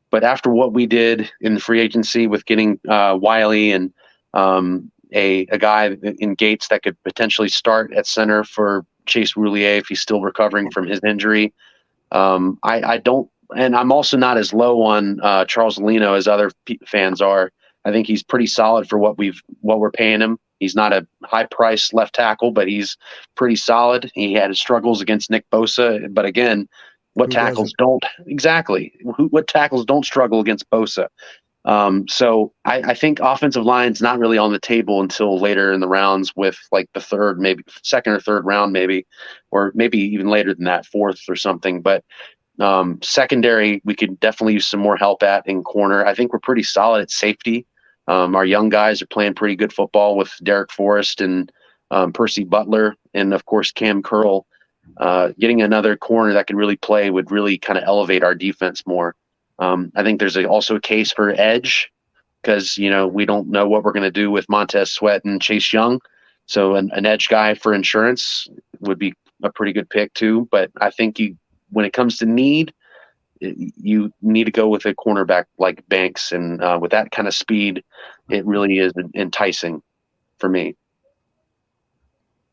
But after what we did in the free agency with getting Wiley and a guy in Gates that could potentially start at center for Chase Roulier if he's still recovering from his injury. I don't, and I'm also not as low on Charles Leno as other fans are. I think he's pretty solid for what we're paying him. He's not a high price left tackle, but he's pretty solid. He had his struggles against Nick Bosa, but again, what tackles don't struggle against Bosa? So I think offensive line's not really on the table until later in the rounds with like the third, maybe second or third round, or maybe even later than that, fourth or something. But secondary, we could definitely use some more help at in corner. I think we're pretty solid at safety. Our young guys are playing pretty good football with Derek Forrest and Percy Butler, and of course Cam Curl. Getting another corner that can really play would really kind of elevate our defense more. I think there's also a case for edge because, we don't know what we're going to do with Montez Sweat and Chase Young. So an edge guy for insurance would be a pretty good pick too. But I think when it comes to need, you need to go with a cornerback like Banks. And with that kind of speed, it really is enticing for me.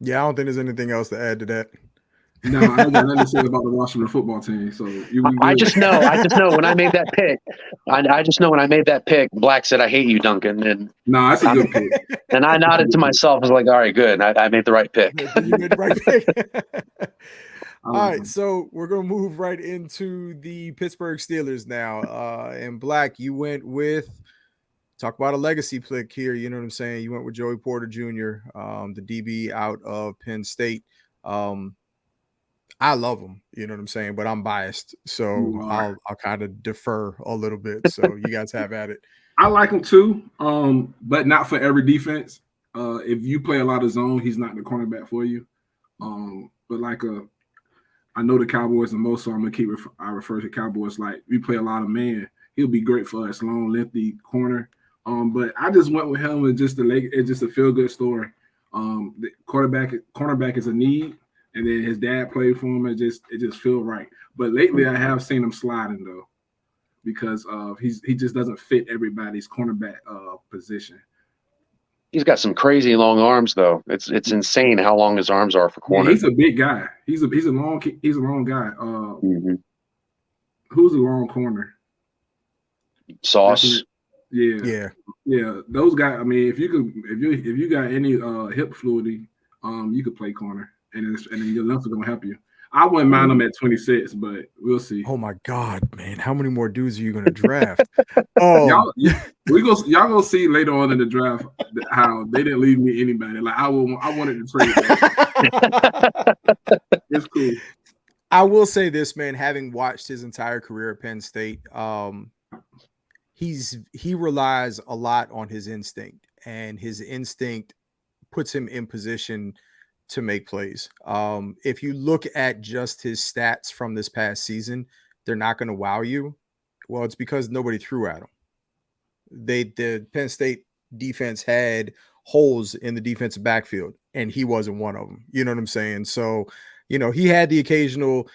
Yeah, I don't think there's anything else to add to that. No, I ain't got nothing to say about the Washington football team. So I just know when I made that pick. I just know when I made that pick, Black said, "I hate you, Duncan." And no, that's a good pick. And I nodded to myself. I was like, "All right, good. I made the right pick." You made the right pick. All right, so we're gonna move right into the Pittsburgh Steelers now. And Black, you went with talk about a legacy pick here. You know what I'm saying? You went with Joey Porter Jr., the DB out of Penn State. I love him, you know what I'm saying, but I'm biased, so I'll kind of defer a little bit. So you guys have at it. I like him too, but not for every defense. If you play a lot of zone, he's not the cornerback for you. But I know the Cowboys the most, so I'm gonna I refer to Cowboys like we play a lot of man. He'll be great for us, long, lengthy corner. But I just went with him and it's just a feel good story. The cornerback is a need. And then his dad played for him. It just feel right. But lately, I have seen him sliding though, because he just doesn't fit everybody's cornerback position. He's got some crazy long arms though. It's insane how long his arms are for corner. Yeah, he's a big guy. He's a long guy. Who's a long corner? Sauce. Yeah. Those guys. I mean, if you got any hip fluidity, you could play corner. And then your length is gonna help you. I wouldn't mind them at 26, but we'll see. Oh my God, man! How many more dudes are you gonna draft? Y'all gonna see later on in the draft how they didn't leave me anybody. Like I wanted to trade them. It's cool. I will say this, man. Having watched his entire career at Penn State, he relies a lot on his instinct, and his instinct puts him in position to make plays. If you look at just his stats from this past season, they're not going to wow you. Well, it's because nobody threw at him. The Penn State defense had holes in the defensive backfield, and he wasn't one of them. You know what I'm saying? So, he had the occasional.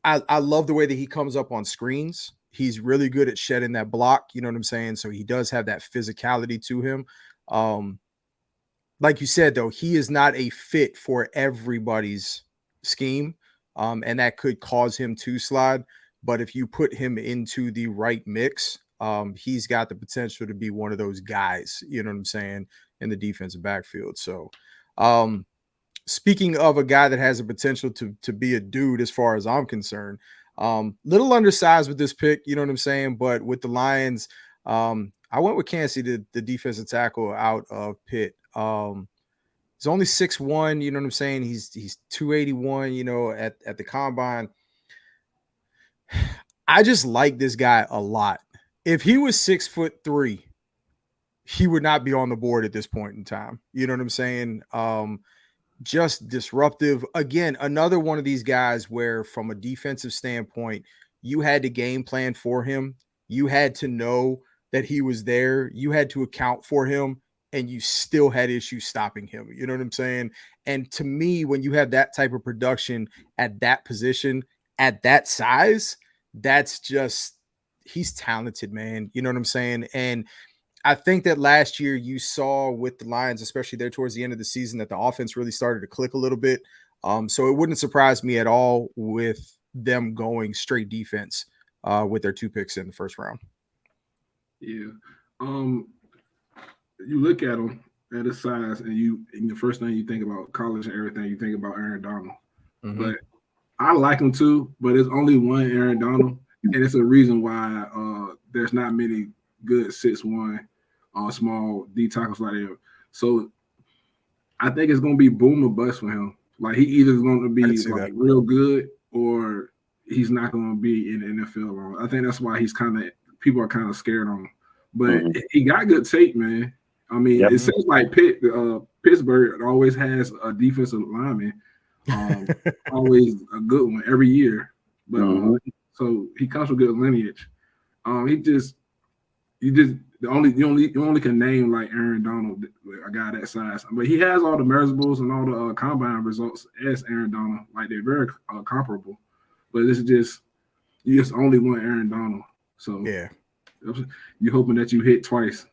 I love the way that he comes up on screens. He's really good at shedding that block. You know what I'm saying? So he does have that physicality to him. Like you said, though, he is not a fit for everybody's scheme, and that could cause him to slide. But if you put him into the right mix, he's got the potential to be one of those guys, you know what I'm saying, in the defensive backfield. So speaking of a guy that has a potential to be a dude, as far as I'm concerned, little undersized with this pick, you know what I'm saying? But with the Lions, I went with Cansey, the defensive tackle out of Pitt. He's only 6'1", you know what I'm saying? He's 281, at the combine. I just like this guy a lot. If he was 6'3", he would not be on the board at this point in time. You know what I'm saying? Just disruptive. Again, another one of these guys where from a defensive standpoint, you had to game plan for him. You had to know that he was there. You had to account for him, and you still had issues stopping him. You know what I'm saying? And to me, when you have that type of production at that position, at that size, that's just, he's talented, man. You know what I'm saying? And I think that last year you saw with the Lions, especially there towards the end of the season, that the offense really started to click a little bit. So it wouldn't surprise me at all with them going straight defense with their 2 picks in the first round. Yeah. You look at him at his size, and the first thing you think about college and everything, you think about Aaron Donald. Mm-hmm. But I like him too, but there's only one Aaron Donald, and it's a reason why there's not many good 6'1" small D tackles like that. So I think it's going to be boom or bust for him. Like, he either is going to be like real good, or he's not going to be in the NFL long. I think that's why people are kind of scared on him. But he got good tape, man. I mean, It seems like Pittsburgh always has a defensive lineman, always a good one every year. But so he comes from good lineage. You only can name like Aaron Donald, a guy that size. But he has all the measurables and all the combine results as Aaron Donald. Like, they're very comparable. But it's just, you just only want Aaron Donald. So yeah, you're hoping that you hit twice.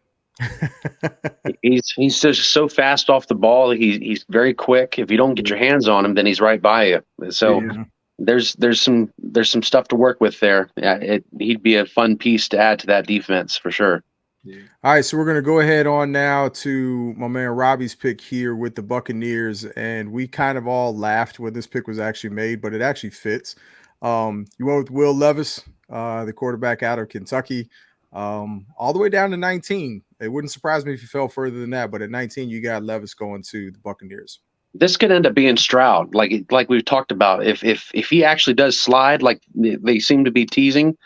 He's just so fast off the ball. He's very quick. If you don't get your hands on him, then he's right by you. So there's some stuff to work with there. He'd be a fun piece to add to that defense for sure. Yeah. All right, so we're going to go ahead on now to my man Robbie's pick here with the Buccaneers, and we kind of all laughed when this pick was actually made, but it actually fits. You went with Will Levis, the quarterback out of Kentucky, all the way down to 19. It wouldn't surprise me if you fell further than that, but at 19, you got Levis going to the Buccaneers. This could end up being Stroud, like we've talked about. If he actually does slide, like they seem to be teasing,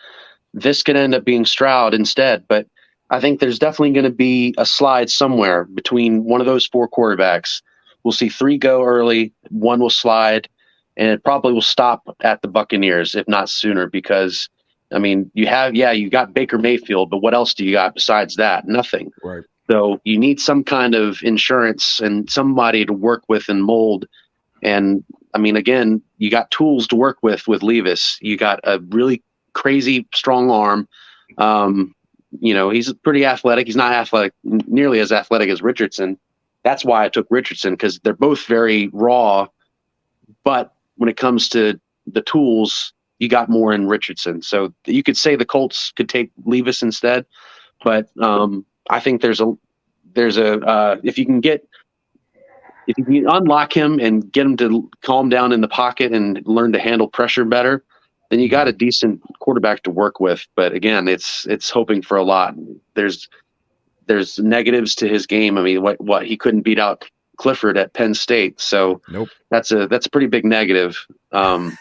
this could end up being Stroud instead. But I think there's definitely going to be a slide somewhere between one of those 4 quarterbacks. We'll see 3 go early, 1 will slide, and it probably will stop at the Buccaneers, if not sooner, because, I mean, you got Baker Mayfield, but what else do you got besides that? Nothing. Right. So you need some kind of insurance and somebody to work with and mold. And, I mean, again, you got tools to work with Levis. You got a really crazy strong arm. He's pretty athletic. He's not nearly as athletic as Richardson. That's why I took Richardson, because they're both very raw. But when it comes to the tools, you got more in Richardson. So you could say the Colts could take Levis instead. But I think there's a if you can unlock him and get him to calm down in the pocket and learn to handle pressure better, then you got a decent quarterback to work with. But again, it's hoping for a lot. There's negatives to his game. I mean, what he couldn't beat out Clifford at Penn State. So nope. That's a pretty big negative. Not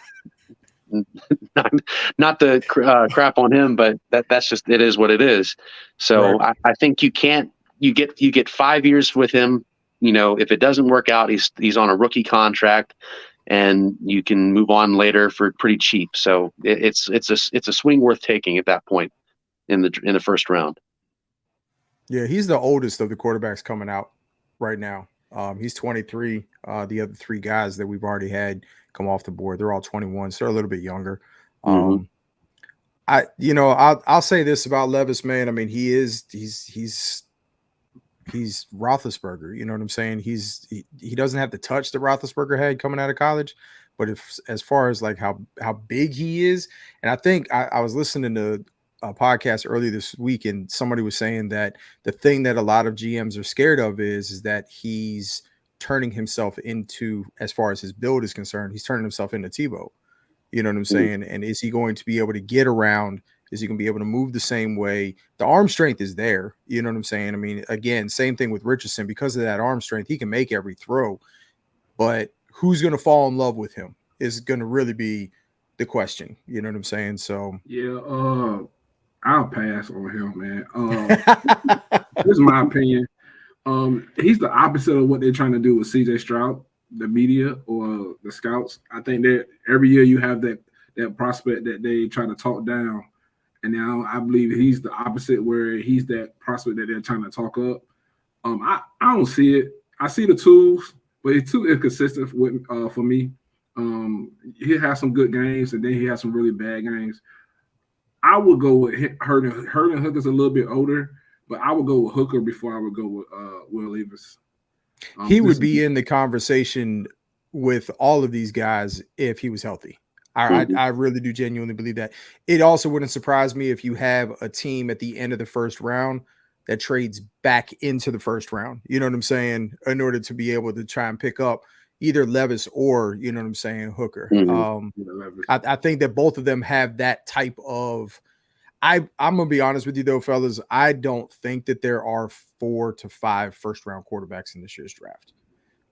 the crap on him, but that's just, it is what it is. So right. I think you get 5 years with him. If it doesn't work out, he's on a rookie contract, and you can move on later for pretty cheap. So it's a swing worth taking at that point. in the first round. Yeah, he's the oldest of the quarterbacks coming out right now. He's 23. The other three guys that we've already had come off the board, they're all 21, so they're a little bit younger. I'll say this about Levis, man. I mean, he's Roethlisberger. You know what I'm saying? He doesn't have the touch that Roethlisberger had coming out of college, but as far as like how big he is, and I think I was listening to a podcast earlier this week, and somebody was saying that the thing that a lot of GMs are scared of is that he's turning himself into, as far as his build is concerned, he's turning himself into Tebow. You know what I'm saying? And is he going to be able to get around? Is he going to be able to move the same way? The arm strength is there. You know what I'm saying? I mean, again, same thing with Richardson. Because of that arm strength, he can make every throw. But who's going to fall in love with him is going to really be the question. You know what I'm saying? So yeah, I'll pass on him, man. This is my opinion. He's the opposite of what they're trying to do with CJ Stroud, the media or the scouts. I think that every year you have that prospect that they try to talk down. And now I believe he's the opposite, where he's that prospect that they're trying to talk up. I don't see it. I see the tools, but it's too inconsistent for me. He has some good games, and then he has some really bad games. I would go with Herndon. Hooker's a little bit older, but I would go with Hooker before I would go with Will Levis. He would be in the conversation with all of these guys if he was healthy. I really do genuinely believe that. It also wouldn't surprise me if you have a team at the end of the first round that trades back into the first round. You know what I'm saying? In order to be able to try and pick up either Levis or, you know what I'm saying, Hooker. I think that both of them have that type of – I'm going to be honest with you, though, fellas. I don't think that there are 4 to 5 first-round quarterbacks in this year's draft.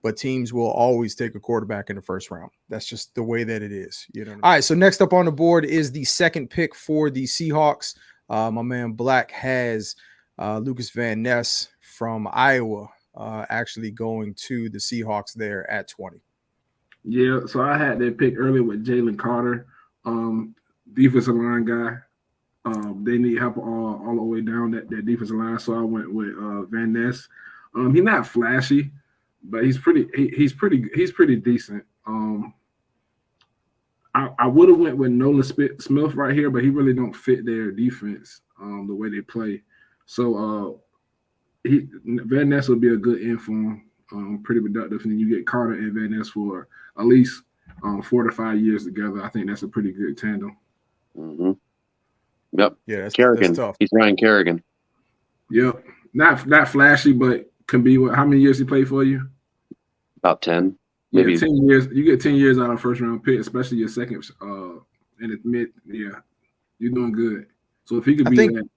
But teams will always take a quarterback in the first round. That's just the way that it is. You know. All right, so next up on the board is the second pick for the Seahawks. My man Black has Lucas Van Ness from Iowa actually going to the Seahawks there at 20. Yeah, so I had that pick earlier with Jalen Carter, defensive line guy. They need help all the way down that defensive line, so I went with Van Ness. He's not flashy, but he's pretty decent. I would have went with Nolan Smith right here, but he really don't fit their defense the way they play. So Van Ness would be a good end for him. Pretty productive, and then you get Carter and Van Ness for at least 4 to 5 years together. I think that's a pretty good tandem. Mm-hmm. Yep. Yeah, Kerrigan. That's tough. He's Ryan Kerrigan. Yep. Not flashy, but can be how many years he played for you? About 10. Maybe 10 years. You get 10 years out of a first round pick, especially your second in the mid. Yeah, you're doing good. So if he could be that.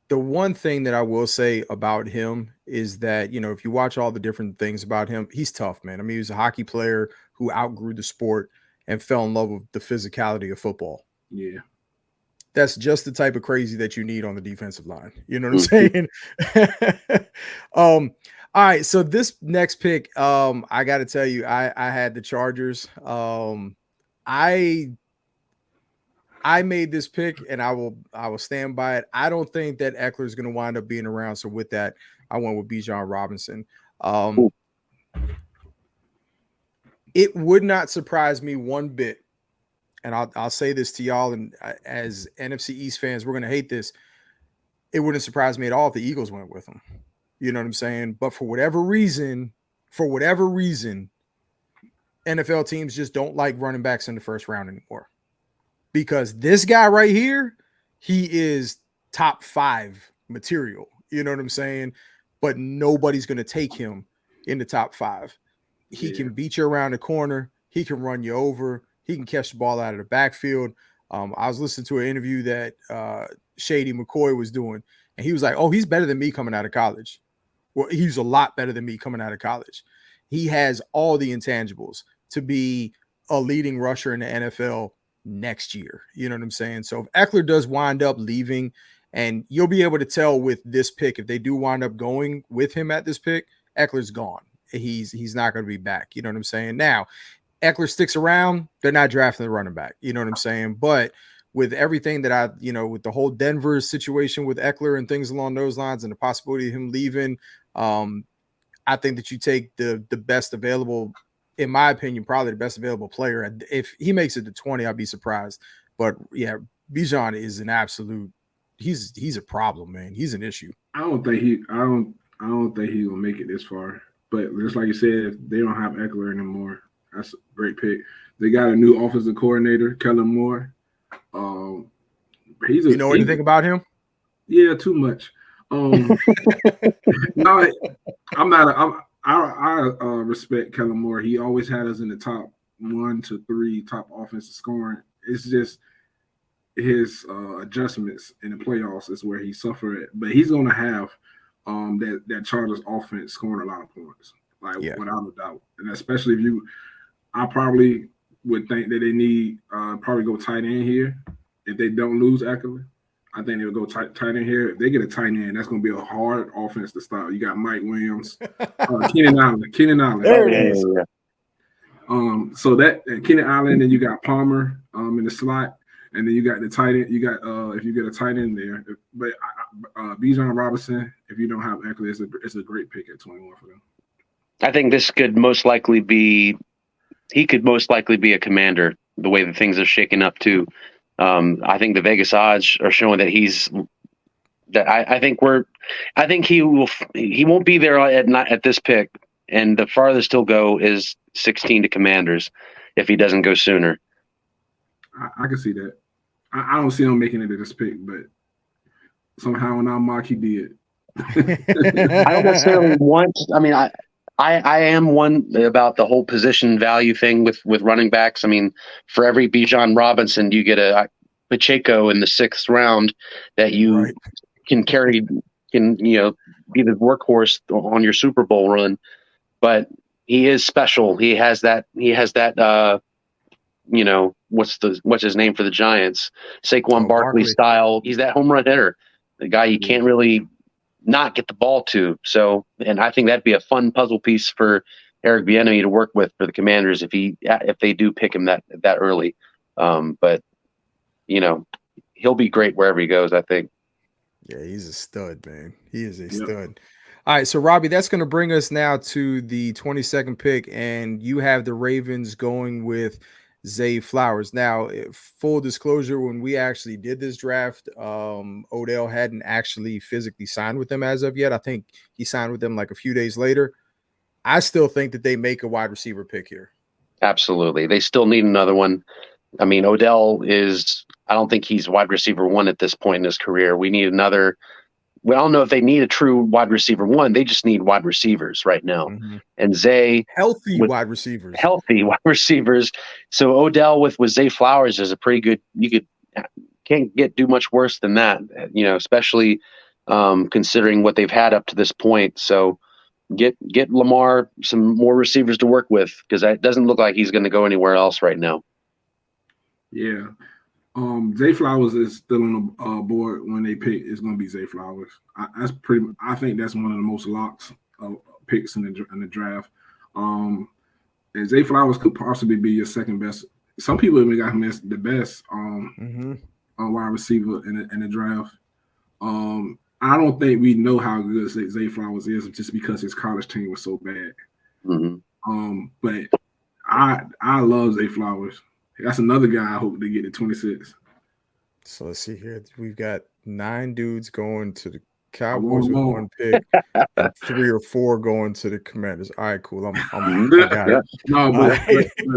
The one thing that I will say about him is that, you know, if you watch all the different things about him, he's tough, man. I mean, he was a hockey player who outgrew the sport and fell in love with the physicality of football. Yeah. That's just the type of crazy that you need on the defensive line. You know what I'm saying? All right. So this next pick, I got to tell you, I had the Chargers. I made this pick, and I will stand by it. I don't think that Eckler is going to wind up being around. So with that, I went with Bijan Robinson. It would not surprise me one bit, and I'll say this to y'all, and as NFC East fans, we're going to hate this. It wouldn't surprise me at all if the Eagles went with him. You know what I'm saying? But for whatever reason, NFL teams just don't like running backs in the first round anymore. Because this guy right here, he is top 5 material. You know what I'm saying? But nobody's going to take him in the top 5. He can beat you around the corner. He can run you over. He can catch the ball out of the backfield. I was listening to an interview that Shady McCoy was doing, and he was like, oh, he's better than me coming out of college. Well, he's a lot better than me coming out of college. He has all the intangibles to be a leading rusher in the NFL next year. You know what I'm saying? So if Eckler does wind up leaving, and you'll be able to tell with this pick, if they do wind up going with him at this pick, Eckler's gone. He's not going to be back. You know what I'm saying? Now, Eckler sticks around, they're not drafting the running back. You know what I'm saying? But with everything that I, with the whole Denver situation with Eckler and things along those lines and the possibility of him leaving, I think that you take the best available, in my opinion, probably the best available player. And if he makes it to 20, I'd be surprised. But yeah, Bijan is an absolute. He's a problem, man. He's an issue. I don't think he's gonna make it this far. But just like you said, they don't have Eckler anymore. That's a great pick. They got a new offensive coordinator, Kellen Moore. You know anything about him? Yeah, too much. No, I'm not. I respect Kellen Moore. He always had us in the top 1 to 3 top offensive scoring. It's just his adjustments in the playoffs is where he suffered it. But he's going to have that Chargers offense scoring a lot of points, without a doubt. And especially I probably would think that they need probably go tight end here if they don't lose Eckler. I think they'll go tight end here. If they get a tight end, that's going to be a hard offense to stop. You got Mike Williams, Keenan Allen. There it is. So that Keenan Allen, then you got Palmer in the slot, and then you got the tight end. You got if you get a tight end there, but Bijan Robinson, if you don't have Eckler, it's a great pick at 21 for them. I think this could most likely be. He could most likely be a commander. The way that things are shaking up too. I think the Vegas odds are showing that I think he won't be there at this pick, and the farthest he'll go is 16 to Commanders if he doesn't go sooner. I can see that. I don't see him making it to this pick, but somehow in our mock he did. I don't necessarily want. I mean, I am one about the whole position value thing with running backs. I mean, for every Bijan Robinson, you get a Pacheco in the 6th round that you can carry, be the workhorse on your Super Bowl run. But he is special. He has that. What's his name for the Giants? Saquon Barkley style. He's that home run hitter, the guy you can't really not get the ball to. So, and I think that'd be a fun puzzle piece for Eric Bieniemy to work with for the Commanders if they do pick him that early. But he'll be great wherever he goes, I think. Yeah, he's a stud, man. He is a stud. All right, so Robbie, that's going to bring us now to the 22nd pick, and you have the Ravens going with Zay Flowers. Now, full disclosure, when we actually did this draft, Odell hadn't actually physically signed with them as of yet. I think he signed with them like a few days later. I still think that they make a wide receiver pick here. Absolutely. They still need another one. I mean, Odell I don't think he's wide receiver 1 at this point in his career. We need another. I don't know if they need a true wide receiver 1. They just need wide receivers right now. Mm-hmm. And Zay. Healthy wide receivers. So Odell with Zay Flowers is a pretty good, can't do much worse than that, especially considering what they've had up to this point. So get Lamar some more receivers to work with, because it doesn't look like he's going to go anywhere else right now. Yeah. Zay Flowers is still on the board when they pick. It's going to be Zay Flowers. I think that's one of the most locks picks in the draft. And Zay Flowers could possibly be your second best. Some people even got him as the best wide receiver in the draft. I don't think we know how good Zay Flowers is just because his college team was so bad. Mm-hmm. But I love Zay Flowers. That's another guy I hope they get at 26. So let's see here. We've got 9 dudes going to the Cowboys with 1 pick, and 3 or 4 going to the Commanders. All right, cool. I got it. No, but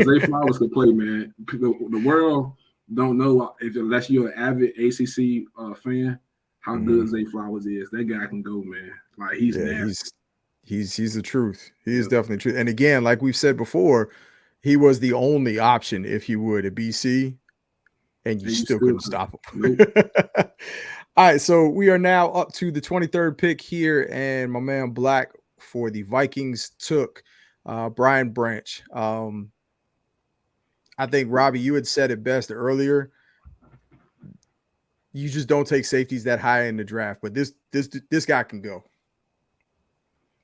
Zay Flowers can play, man. The world don't know unless you're an avid ACC fan how good Zay Flowers is. That guy can go, man. Like he's the truth. He is definitely true. And again, like we've said before, he was the only option, if you would, at BC, and you still couldn't stop him. Nope. All right, so we are now up to the 23rd pick here, and my man Black for the Vikings took Brian Branch. I think, Robbie, you had said it best earlier. You just don't take safeties that high in the draft, but this guy can go.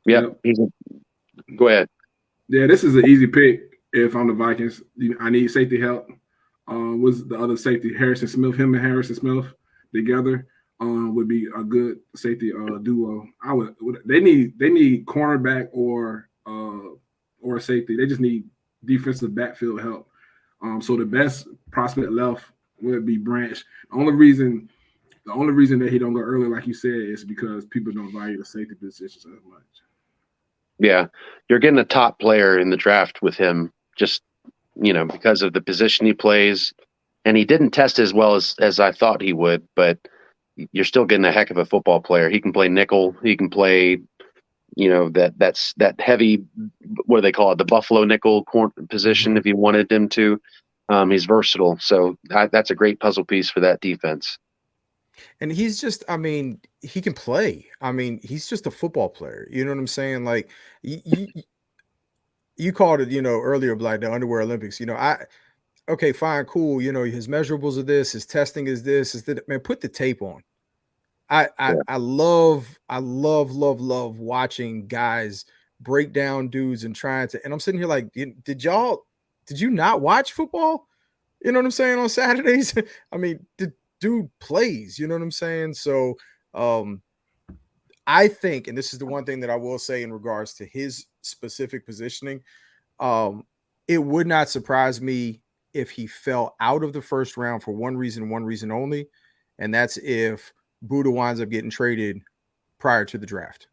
Yeah, go ahead. Yeah, this is an easy pick. If I'm the Vikings, I need safety help. was the other safety, Harrison Smith. Him and Harrison Smith together would be a good safety duo. They need cornerback or a safety. They just need defensive backfield help. So the best prospect left would be Branch. The only reason that he don't go early, like you said, is because people don't value the safety positions as much. Yeah, you're getting a top player in the draft with him, just because of the position he plays, and he didn't test as well as I thought he would. But you're still getting a heck of a football player. He can play nickel. He can play, that's that heavy, what do they call it, the Buffalo nickel position. Mm-hmm. If you wanted him to, he's versatile. So that's a great puzzle piece for that defense. And he's just, he can play. He's just a football player. You know what I'm saying? Like you called it, earlier, Black, the underwear Olympics. Okay, fine, cool. His measurables are this, his testing is this, man, put the tape on. I love watching guys break down dudes and and I'm sitting here like, did you not watch football? You know what I'm saying? On Saturdays? The dude plays, you know what I'm saying? So I think, and this is the one thing that I will say in regards to his specific positioning, it would not surprise me if he fell out of the first round for one reason only, and that's if Buddha winds up getting traded prior to the draft.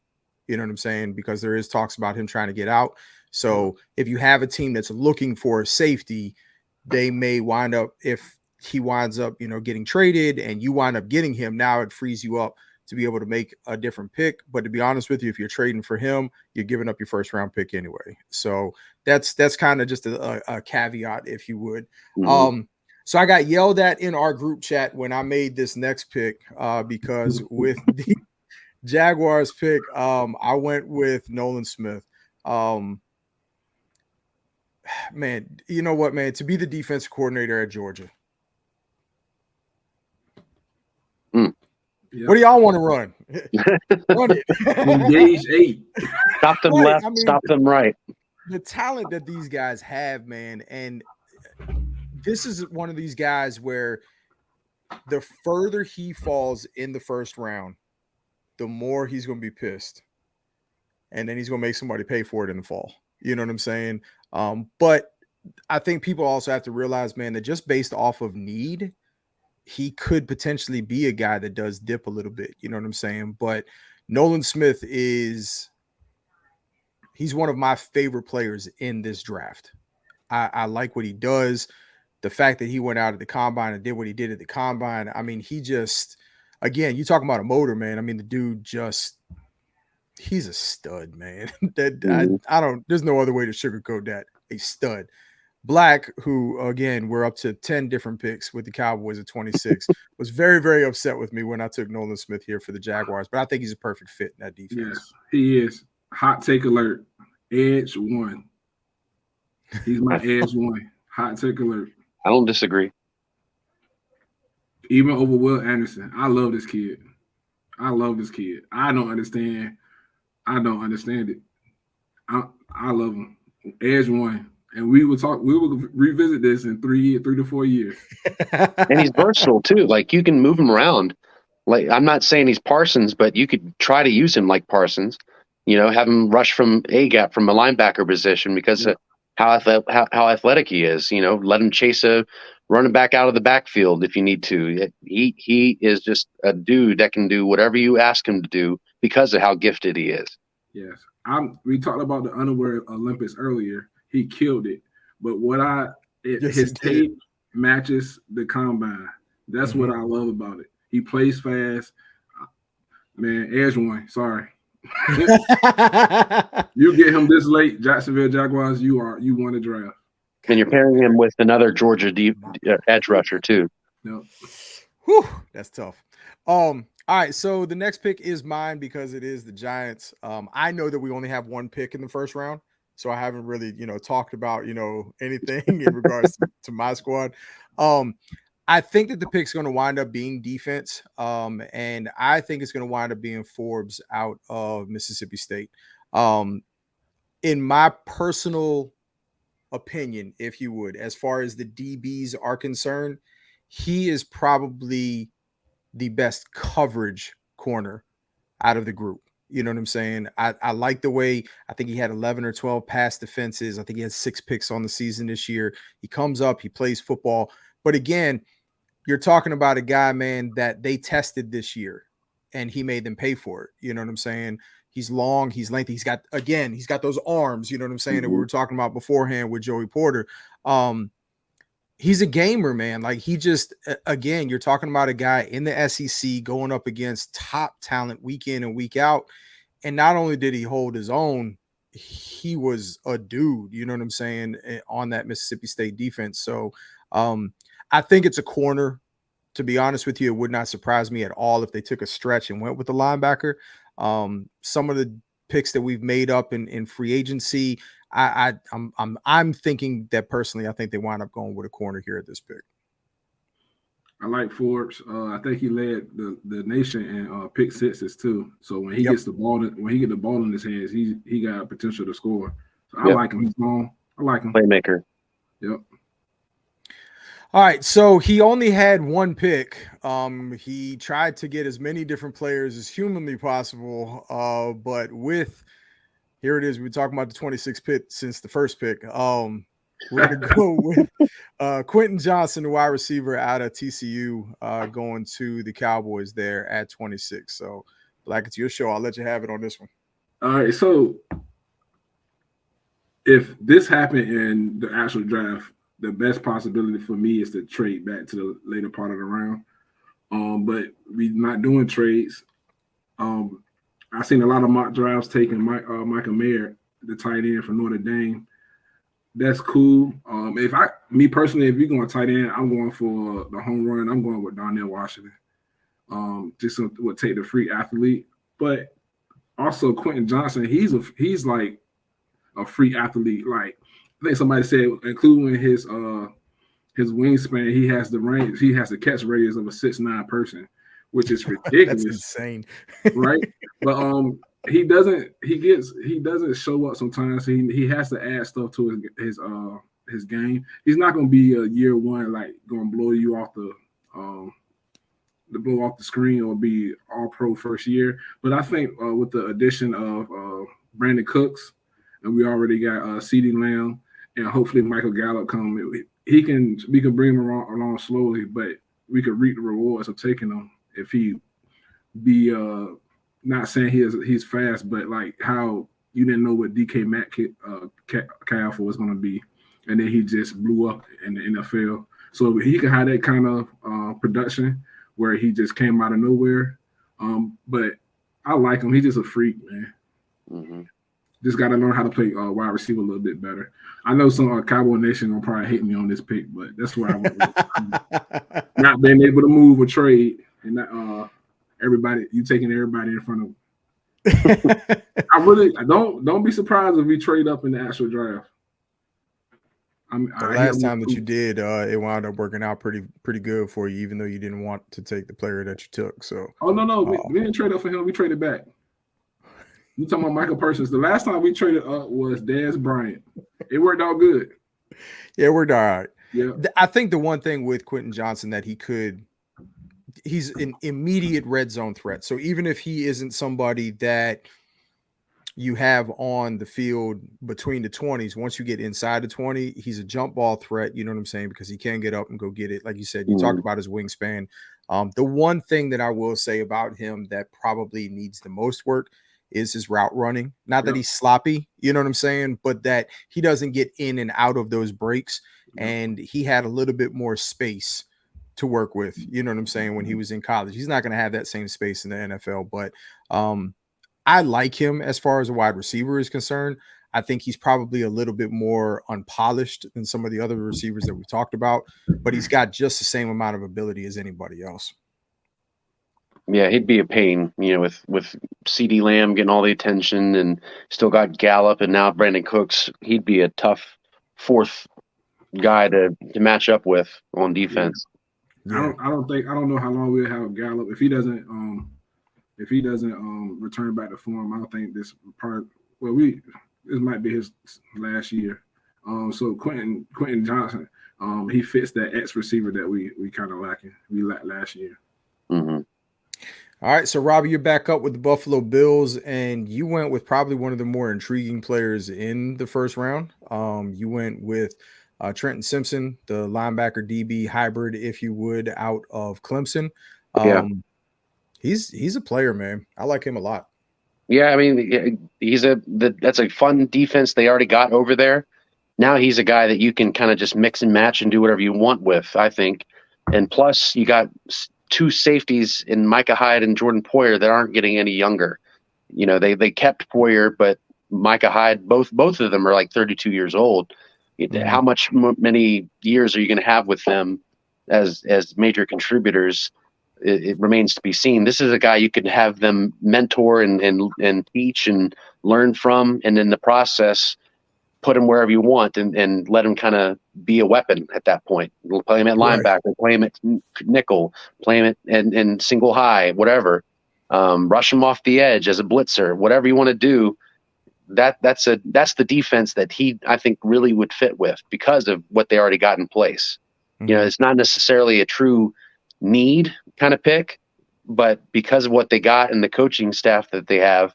You know what I'm saying? Because there is talks about him trying to get out. So if you have a team that's looking for a safety, they may wind up, if he winds up, getting traded and you wind up getting him, now it frees you up to be able to make a different pick. But to be honest with you, if you're trading for him, you're giving up your first round pick anyway. So that's kind of just a caveat, if you would. Mm-hmm. So I got yelled at in our group chat when I made this next pick because with the Jaguars pick, I went with Nolan Smith. Man, you know what, man? To be the defensive coordinator at Georgia. Yep. What do y'all want to run? Run it. Engage 8. Stop them left, stop them right. The talent that these guys have, man, and this is one of these guys where the further he falls in the first round, the more he's going to be pissed. And then he's going to make somebody pay for it in the fall. You know what I'm saying? But I think people also have to realize, man, that just based off of need, he could potentially be a guy that does dip a little bit. You know what I'm saying? But Nolan Smith he's one of my favorite players in this draft. I like what he does. The fact that he went out at the combine and did what he did at the combine. He just, again, you talking about a motor, man. The dude he's a stud, man. I don't, there's no other way to sugarcoat that. A stud. Black, who, again, we're up to 10 different picks with the Cowboys at 26, was very, very upset with me when I took Nolan Smith here for the Jaguars, but I think he's a perfect fit in that defense. Yes, he is. Hot take alert. Edge 1. He's my edge 1. Hot take alert. I don't disagree. Even over Will Anderson. I love this kid. I don't understand it. I love him. Edge 1. And we will revisit this in 3 to 4 years. And he's versatile too. Like, you can move him around. Like, I'm not saying he's Parsons, but you could try to use him like Parsons. Have him rush from a gap from a linebacker position because of how athletic he is. Let him chase a running back out of the backfield if you need to. He is just a dude that can do whatever you ask him to do because of how gifted he is. Yes. We talked about the underwear Olympics earlier. He killed it. But his tape matches the combine. That's what I love about it. He plays fast. Man, edge 1. Sorry. You get him this late, Jacksonville Jaguars, you won the draft. And you're pairing him with another Georgia edge rusher too. No. Whew, that's tough. All right, so the next pick is mine because it is the Giants. I know that we only have one pick in the first round, so I haven't really, talked about, anything in regards to my squad. I think that the pick's going to wind up being defense, and I think it's going to wind up being Forbes out of Mississippi State. In my personal opinion, if you would, as far as the DBs are concerned, he is probably the best coverage corner out of the group. You know what I'm saying? I like the way, I think he had 11 or 12 pass defenses. I think he had 6 picks on the season this year. He comes up, he plays football. But again, you're talking about a guy, man, that they tested this year and he made them pay for it. You know what I'm saying? He's long, he's lengthy. He's got those arms, you know what I'm saying, that we were talking about beforehand with Joey Porter. He's a gamer, man. Like, he just, again, you're talking about a guy in the SEC going up against top talent week in and week out. And not only did he hold his own, he was a dude, you know what I'm saying, on that Mississippi State defense. So I think it's a corner. To be honest with you, it would not surprise me at all if they took a stretch and went with the linebacker. Some of the picks that we've made up in free agency, I'm thinking that personally, I think they wind up going with a corner here at this pick. I like Forbes. I think he led the nation in pick sixes too. So when he gets the ball, in his hands, he got potential to score. So I like him. He's long. I like him. Playmaker. Yep. All right, so he only had one pick. He tried to get as many different players as humanly possible, but here it is. We're talking about the 26th pick since the first pick. We're going to go with Quentin Johnson, the wide receiver out of TCU, going to the Cowboys there at 26. So, Black, it's your show. I'll let you have it on this one. All right, so if this happened in the actual draft, the best possibility for me is to trade back to the later part of the round. But we're not doing trades. I've seen a lot of mock drafts taking Michael Mayer, the tight end from Notre Dame. That's cool. If you're going tight end, I'm going for the home run. I'm going with Darnell Washington. Just would take the free athlete, but also Quentin Johnson. He's like a free athlete. Like, I think somebody said, including his wingspan, he has the range. He has the catch radius of a 6'9" person, which is ridiculous. That's insane, right? But he doesn't show up sometimes. He has to add stuff to his game. He's not going to be a year one like going to blow you off the screen or be all pro first year. But I think with the addition of Brandon Cooks, and we already got CeeDee Lamb, and hopefully Michael Gallup come. We can bring him along slowly, but we could reap the rewards of taking him if he be not saying he's fast, but like how you didn't know what DK Metcalf was going to be, and then he just blew up in the NFL. So he can have that kind of production where he just came out of nowhere. But I like him. He's just a freak, man. Mm-hmm. Just got to learn how to play wide receiver a little bit better. I know some Cowboy Nation gonna probably hate me on this pick, but that's where I went with. Not being able to move or trade, and not, you taking everybody in front of. I don't be surprised if we trade up in the actual draft. The last time that you did, it wound up working out pretty good for you, even though you didn't want to take the player that you took. So, we didn't trade up for him. We traded back. You talking about Michael Parsons? The last time we traded up was Dez Bryant. It worked out good. Yeah, it worked all right. Yeah, I think the one thing with Quentin Johnson that he's an immediate red zone threat. So even if he isn't somebody that you have on the field between the 20s, once you get inside the 20, he's a jump ball threat. You know what I'm saying? Because he can get up and go get it. Like you said, you talked about his wingspan. The one thing that I will say about him that probably needs the most work is his route running. Not that he's sloppy, you know what I'm saying, but that he doesn't get in and out of those breaks. And he had a little bit more space to work with, you know what I'm saying, when he was in college. He's not going to have that same space in the NFL, but I like him as far as a wide receiver is concerned. I think he's probably a little bit more unpolished than some of the other receivers that we talked about, but he's got just the same amount of ability as anybody else. Yeah, he'd be a pain, with CeeDee Lamb getting all the attention and still got Gallup and now Brandon Cooks. He'd be a tough fourth guy to match up with on defense. Yeah. I don't know how long we'll have Gallup if he doesn't return back to form. I don't think this might be his last year. So Quentin Johnson, he fits that X receiver that we kind of lacking. We lacked last year. Mm-hmm. All right, so Robbie, you're back up with the Buffalo Bills, and you went with probably one of the more intriguing players in the first round. You went with Trenton Simpson, the linebacker DB hybrid, if you would, out of Clemson. Yeah. He's a player, man. I like him a lot. Yeah, I mean, that's a fun defense they already got over there. Now he's a guy that you can kind of just mix and match and do whatever you want with, I think. And plus, you got two safeties in Micah Hyde and Jordan Poyer that aren't getting any younger. You know, they kept Poyer, but Micah Hyde, both of them are like 32 years old. Mm-hmm. How many years are you going to have with them as major contributors? It remains to be seen. This is a guy you could have them mentor and teach and learn from, and in the process, put him wherever you want and let him kind of be a weapon at that point. Play him at linebacker, play him at nickel, play him at single high, whatever. Rush him off the edge as a blitzer, whatever you want to do. That's the defense that I think really would fit with because of what they already got in place. Mm-hmm. You know, it's not necessarily a true need kind of pick, but because of what they got and the coaching staff that they have,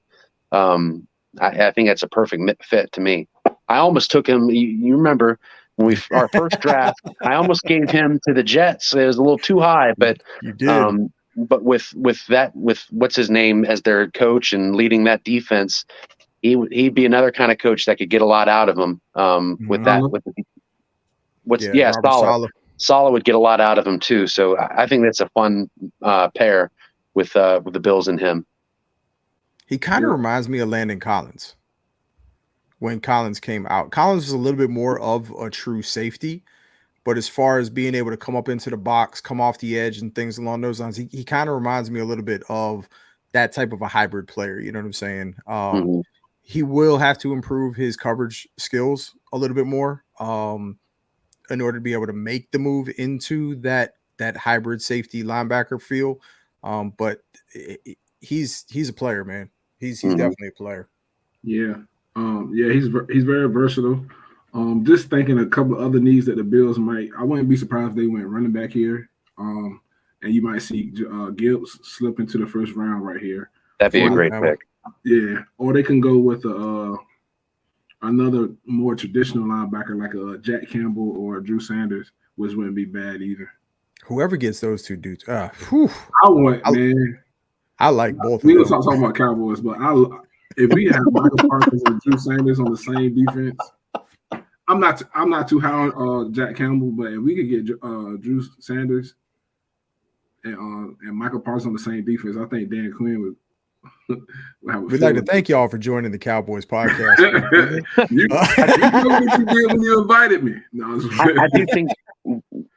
I think that's a perfect fit to me. I almost took him. You remember when our first draft, I almost gave him to the Jets. It was a little too high, but you did. But with what's his name as their coach and leading that defense, he'd be another kind of coach that could get a lot out of him. Saleh would get a lot out of him too. So I think that's a fun pair with the Bills and him. He kind of reminds me of Landon Collins. When Collins came out, Collins was a little bit more of a true safety, but as far as being able to come up into the box, come off the edge and things along those lines, he kind of reminds me a little bit of that type of a hybrid player. You know what I'm saying? Mm-hmm. He will have to improve his coverage skills a little bit more in order to be able to make the move into that hybrid safety linebacker feel. But he's a player, man. He's mm-hmm. definitely a player. Yeah. He's very versatile. Just thinking a couple of other needs that the Bills I wouldn't be surprised if they went running back here. And you might see Gibbs slip into the first round right here. That'd be a great pick. Yeah. Or they can go with another more traditional linebacker like a Jack Campbell or Drew Sanders, which wouldn't be bad either. Whoever gets those two dudes, I like both. We were talking about Cowboys, but if we have Michael Parsons and Drew Sanders on the same defense, I'm not too high on Jack Campbell, but if we could get Drew Sanders and Michael Parsons on the same defense, I think Dan Quinn would have. We'd like to thank y'all for joining the Cowboys podcast. you know what you did when you invited me. No, I do think.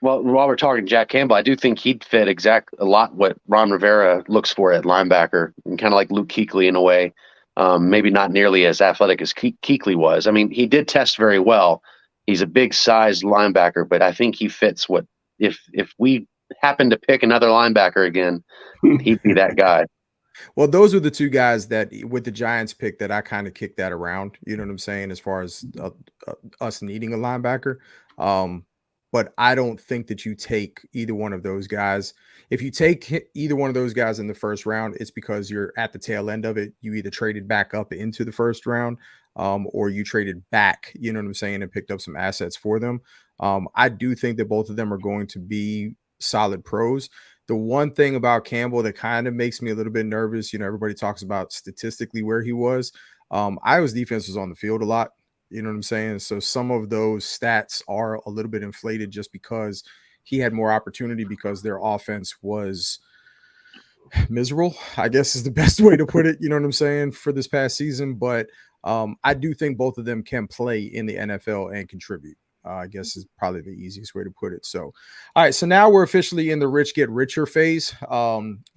Well, while we're talking Jack Campbell, I do think he'd fit a lot what Ron Rivera looks for at linebacker, and kind of like Luke Kuechly in a way. Maybe not nearly as athletic as Kuechly was. I mean, he did test very well. He's a big sized linebacker, but I think he fits what if we happen to pick another linebacker again, he'd be that guy. Well, those are the two guys that with the Giants pick that I kind of kicked that around. You know what I'm saying? As far as us needing a linebacker. But I don't think that you take either one of those guys. If you take either one of those guys in the first round, it's because you're at the tail end of it. You either traded back up into the first round or you traded back, you know what I'm saying, and picked up some assets for them. I do think that both of them are going to be solid pros. The one thing about Campbell that kind of makes me a little bit nervous, you know, everybody talks about statistically where he was. Iowa's defense was on the field a lot. You know what I'm saying? So some of those stats are a little bit inflated just because he had more opportunity because their offense was miserable, I guess is the best way to put it. You know what I'm saying? For this past season. But I do think both of them can play in the NFL and contribute. I guess is probably the easiest way to put it. So, all right. So now we're officially in the rich get richer phase.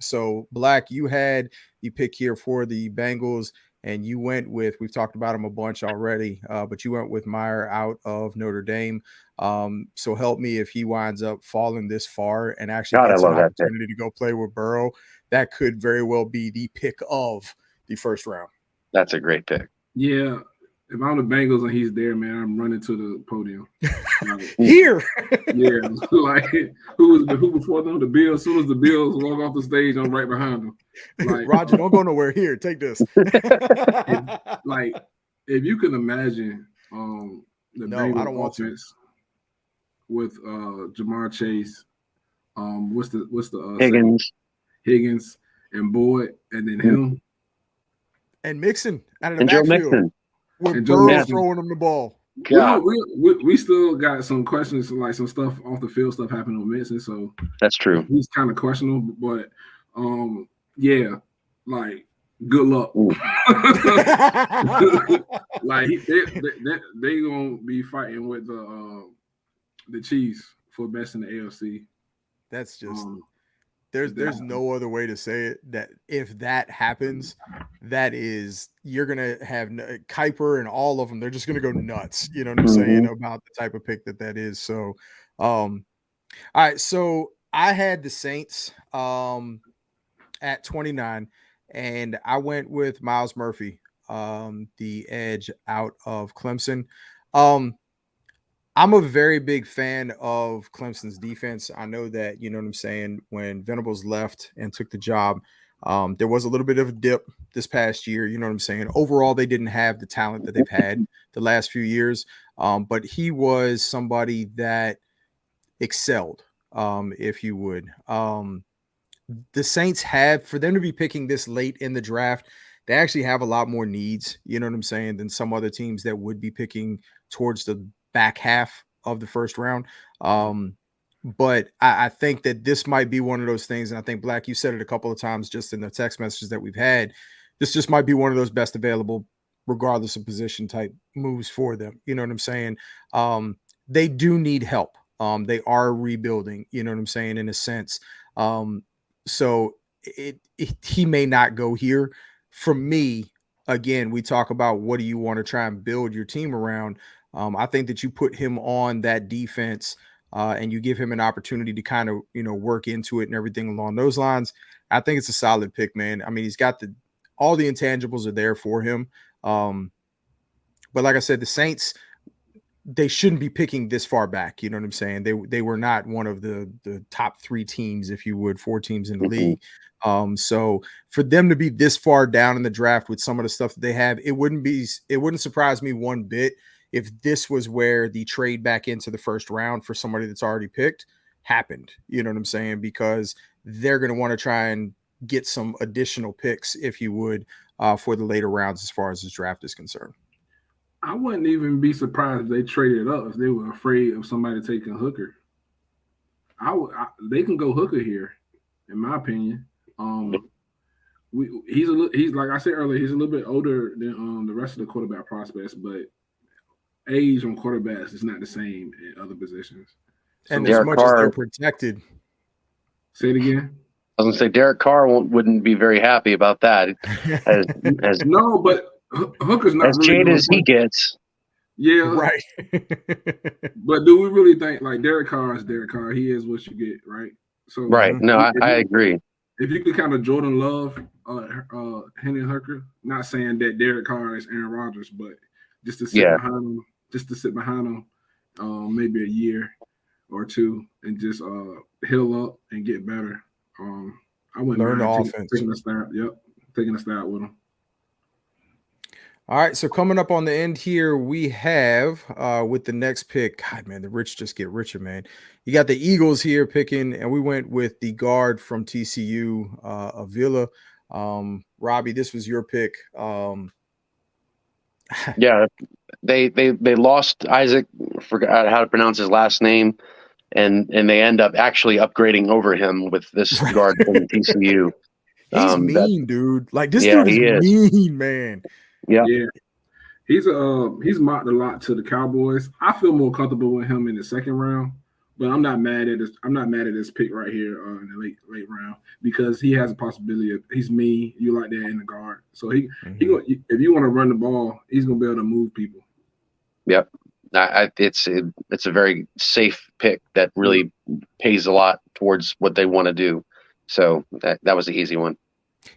So Black, you had the pick here for the Bengals. And you went with, we've talked about him a bunch already, but you went with Meyer out of Notre Dame. So help me if he winds up falling this far and actually gets an opportunity to go play with Burrow. That could very well be the pick of the first round. That's a great pick. Yeah. if I'm the Bengals and he's there, man, I'm running to the podium. Like, here. Yeah, like who before them? The Bills. As soon as the Bills walk off the stage, I'm right behind them. Like, Roger, don't go nowhere. Here, take this. If you can imagine the Bengals offense with Jamar Chase, what's the Higgins and Boyd, and then him and Mixon out of the and backfield. Joe Mixon. With Burrow throwing him the ball. We still got some questions, like some stuff off the field stuff happening with Mixon, so that's true. He's kind of questionable, but yeah, like good luck. Like they gonna be fighting with the Chiefs for best in the AFC. That's just there's no other way to say it. That if that happens, that is you're gonna have Kuiper and all of them. They're just gonna go nuts. You know what I'm saying about the type of pick that is. So, all right. So I had the Saints at 29, and I went with Miles Murphy, the edge out of Clemson. I'm a very big fan of Clemson's defense. I know that, you know what I'm saying, when Venables left and took the job, there was a little bit of a dip this past year. You know what I'm saying? Overall, they didn't have the talent that they've had the last few years, but he was somebody that excelled, if you would. The Saints have, for them to be picking this late in the draft, they actually have a lot more needs, you know what I'm saying, than some other teams that would be picking towards the back half of the first round. But I think that this might be one of those things. And I think, Black, you said it a couple of times just in the text messages that we've had. This just might be one of those best available, regardless of position type moves for them. You know what I'm saying? They do need help. They are rebuilding, you know what I'm saying, in a sense. So he may not go here. For me, again, we talk about what do you want to try and build your team around. I think that you put him on that defense and you give him an opportunity to kind of, you know, work into it and everything along those lines. I think it's a solid pick, man. I mean, he's got all the intangibles are there for him. But like I said, the Saints, they shouldn't be picking this far back. You know what I'm saying? They were not one of the top 3 teams, if you would, 4 teams in the league. So for them to be this far down in the draft with some of the stuff that they have, it wouldn't surprise me one bit if this was where the trade back into the first round for somebody that's already picked happened. You know what I'm saying? Because they're going to want to try and get some additional picks, if you would, for the later rounds as far as this draft is concerned. I wouldn't even be surprised if they traded up if they were afraid of somebody taking Hooker. They can go Hooker here, in my opinion. He's like I said earlier, he's a little bit older than the rest of the quarterback prospects, but age on quarterbacks is not the same in other positions. So and as much as they're protected. Say it again. I was going to say Derek Carr wouldn't be very happy about that. No, but Hooker's not as really jaded as he gets. Yeah, right. But do we really think like Derek Carr is Derek Carr? He is what you get, right? So right. No, I agree. If you could kind of Jordan Love, Henry Hooker, not saying that Derek Carr is Aaron Rodgers, but just to sit behind him, maybe a year or two, and just heal up and get better. I wouldn't learn the offense. Taking a stab with him. All right, so coming up on the end here, we have with the next pick. God, man, the rich just get richer, man. You got the Eagles here picking, and we went with the guard from TCU, Avila. Robbie, this was your pick. Yeah, they lost Isaac, forgot how to pronounce his last name, and they end up actually upgrading over him with this guard from TCU. He's mean, dude. Like this dude is mean, man. Yeah. He's mocked a lot to the Cowboys. I feel more comfortable with him in the second round, but I'm not mad at this pick right here in the late round because he has a possibility of he's mean. You like that in the guard, so he if you want to run the ball, he's gonna be able to move people. Yep, it's a very safe pick that really pays a lot towards what they want to do. So that was the easy one.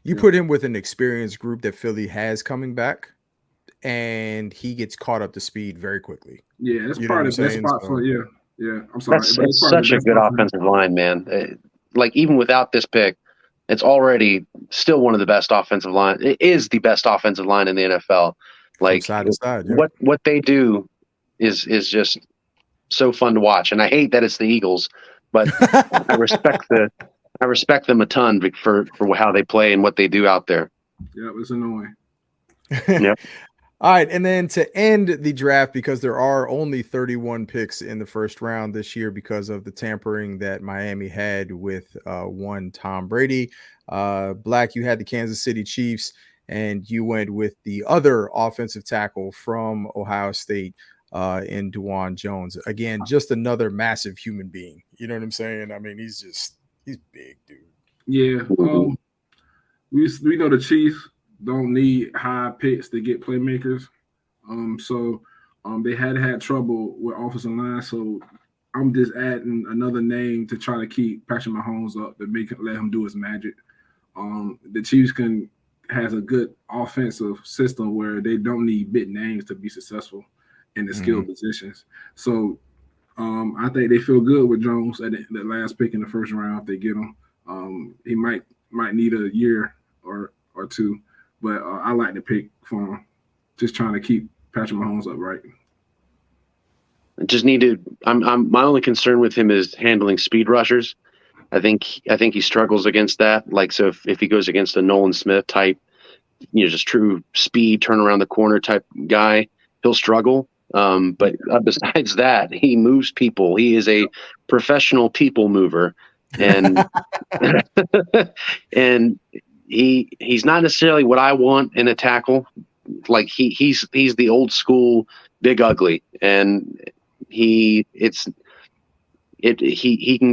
You put him with an experienced group that Philly has coming back. and he gets caught up to speed very quickly. Yeah, it's probably the best spot for I'm sorry. It's such a good offensive line, man. Like even without this pick, it's already still one of the best offensive line. It is the best offensive line in the NFL. Like from side to side, what they do is just so fun to watch. And I hate that it's the Eagles, but I respect them a ton for how they play and what they do out there. Yeah, it's annoying. Yep. All right, and then to end the draft, because there are only 31 picks in the first round this year because of the tampering that Miami had with one Tom Brady. Black, you had the Kansas City Chiefs, and you went with the other offensive tackle from Ohio State in Dwan Jones. Again, just another massive human being. You know what I'm saying? I mean, he's big, dude. Yeah. We know the Chiefs don't need high picks to get playmakers. So they had trouble with offensive line. So I'm just adding another name to try to keep Patrick Mahomes up to let him do his magic. The Chiefs has a good offensive system where they don't need big names to be successful in the skill positions. So I think they feel good with Jones at the last pick in the first round if they get him. He might need a year or two. But I like the pick for him. Just trying to keep Patrick Mahomes upright. Just need to. I'm my only concern with him is handling speed rushers. I think he struggles against that. Like so, if he goes against a Nolan Smith type, just true speed, turn around the corner type guy, he'll struggle. But besides that, he moves people. He is a professional people mover, and and. He's not necessarily what I want in a tackle. Like he's the old school big ugly, and he can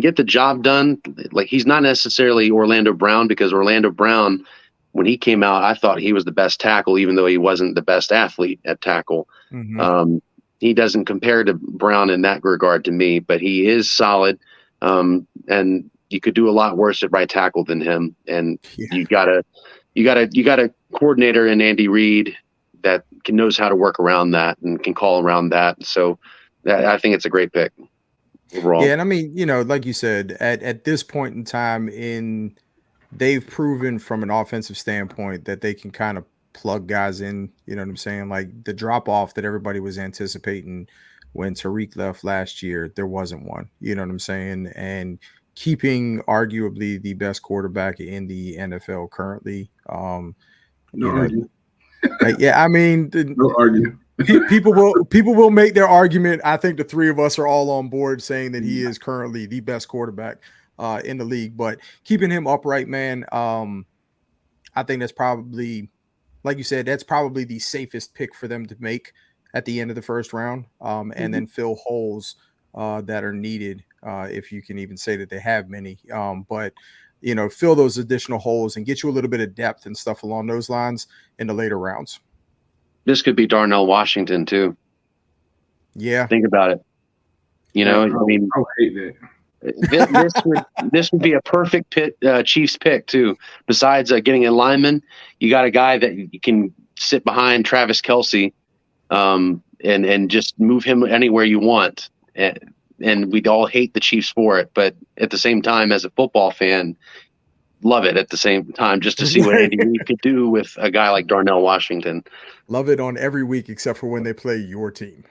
get the job done. Like he's not necessarily Orlando Brown, because Orlando Brown, when he came out, I thought he was the best tackle, even though he wasn't the best athlete at tackle. He doesn't compare to Brown in that regard to me, but he is solid. And you could do a lot worse at right tackle than him. And you got a coordinator in Andy Reid that knows how to work around that and can call around that. So I think it's a great pick overall. Yeah. And I mean, like you said, at this point in time they've proven from an offensive standpoint that they can kind of plug guys in, you know what I'm saying? Like the drop off that everybody was anticipating when Tariq left last year, there wasn't one, you know what I'm saying? And keeping arguably the best quarterback in the NFL currently. No argument. Yeah, I mean, no argument. people will make their argument. I think the three of us are all on board saying that he is currently the best quarterback in the league. But keeping him upright, man, I think that's probably, like you said, that's probably the safest pick for them to make at the end of the first round, and then fill holes that are needed, if you can even say that they have many. But fill those additional holes and get you a little bit of depth and stuff along those lines in the later rounds. This could be Darnell Washington too. Yeah, think about it. I mean, I would hate that. This would be a perfect Chiefs pick too. Besides getting a lineman, you got a guy that you can sit behind Travis Kelce, and just move him anywhere you want. And we'd all hate the Chiefs for it, but at the same time, as a football fan, love it at the same time, just to see what Andy Reid could do with a guy like Darnell Washington. Love it on every week except for when they play your team.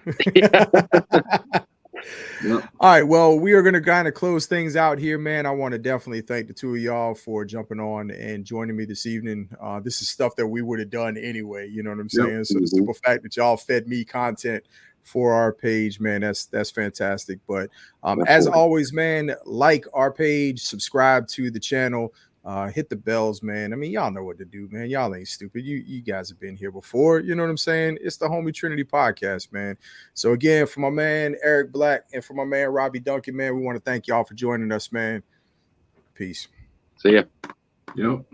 Yep. All right, well, we are going to kind of close things out here, man. I want to definitely thank the two of y'all for jumping on and joining me this evening. This is stuff that we would have done anyway, you know what I'm saying? So the simple fact that y'all fed me content for our page, man, that's fantastic. But as always, man, like our page, subscribe to the channel, hit the bells, man. I mean, y'all know what to do, man. Y'all ain't stupid. You guys have been here before. You know what I'm saying? It's the Homie Trinity Podcast, man. So again, for my man Eric Black and for my man Robbie Duncan, man, we want to thank y'all for joining us, man. Peace. See ya. Yep.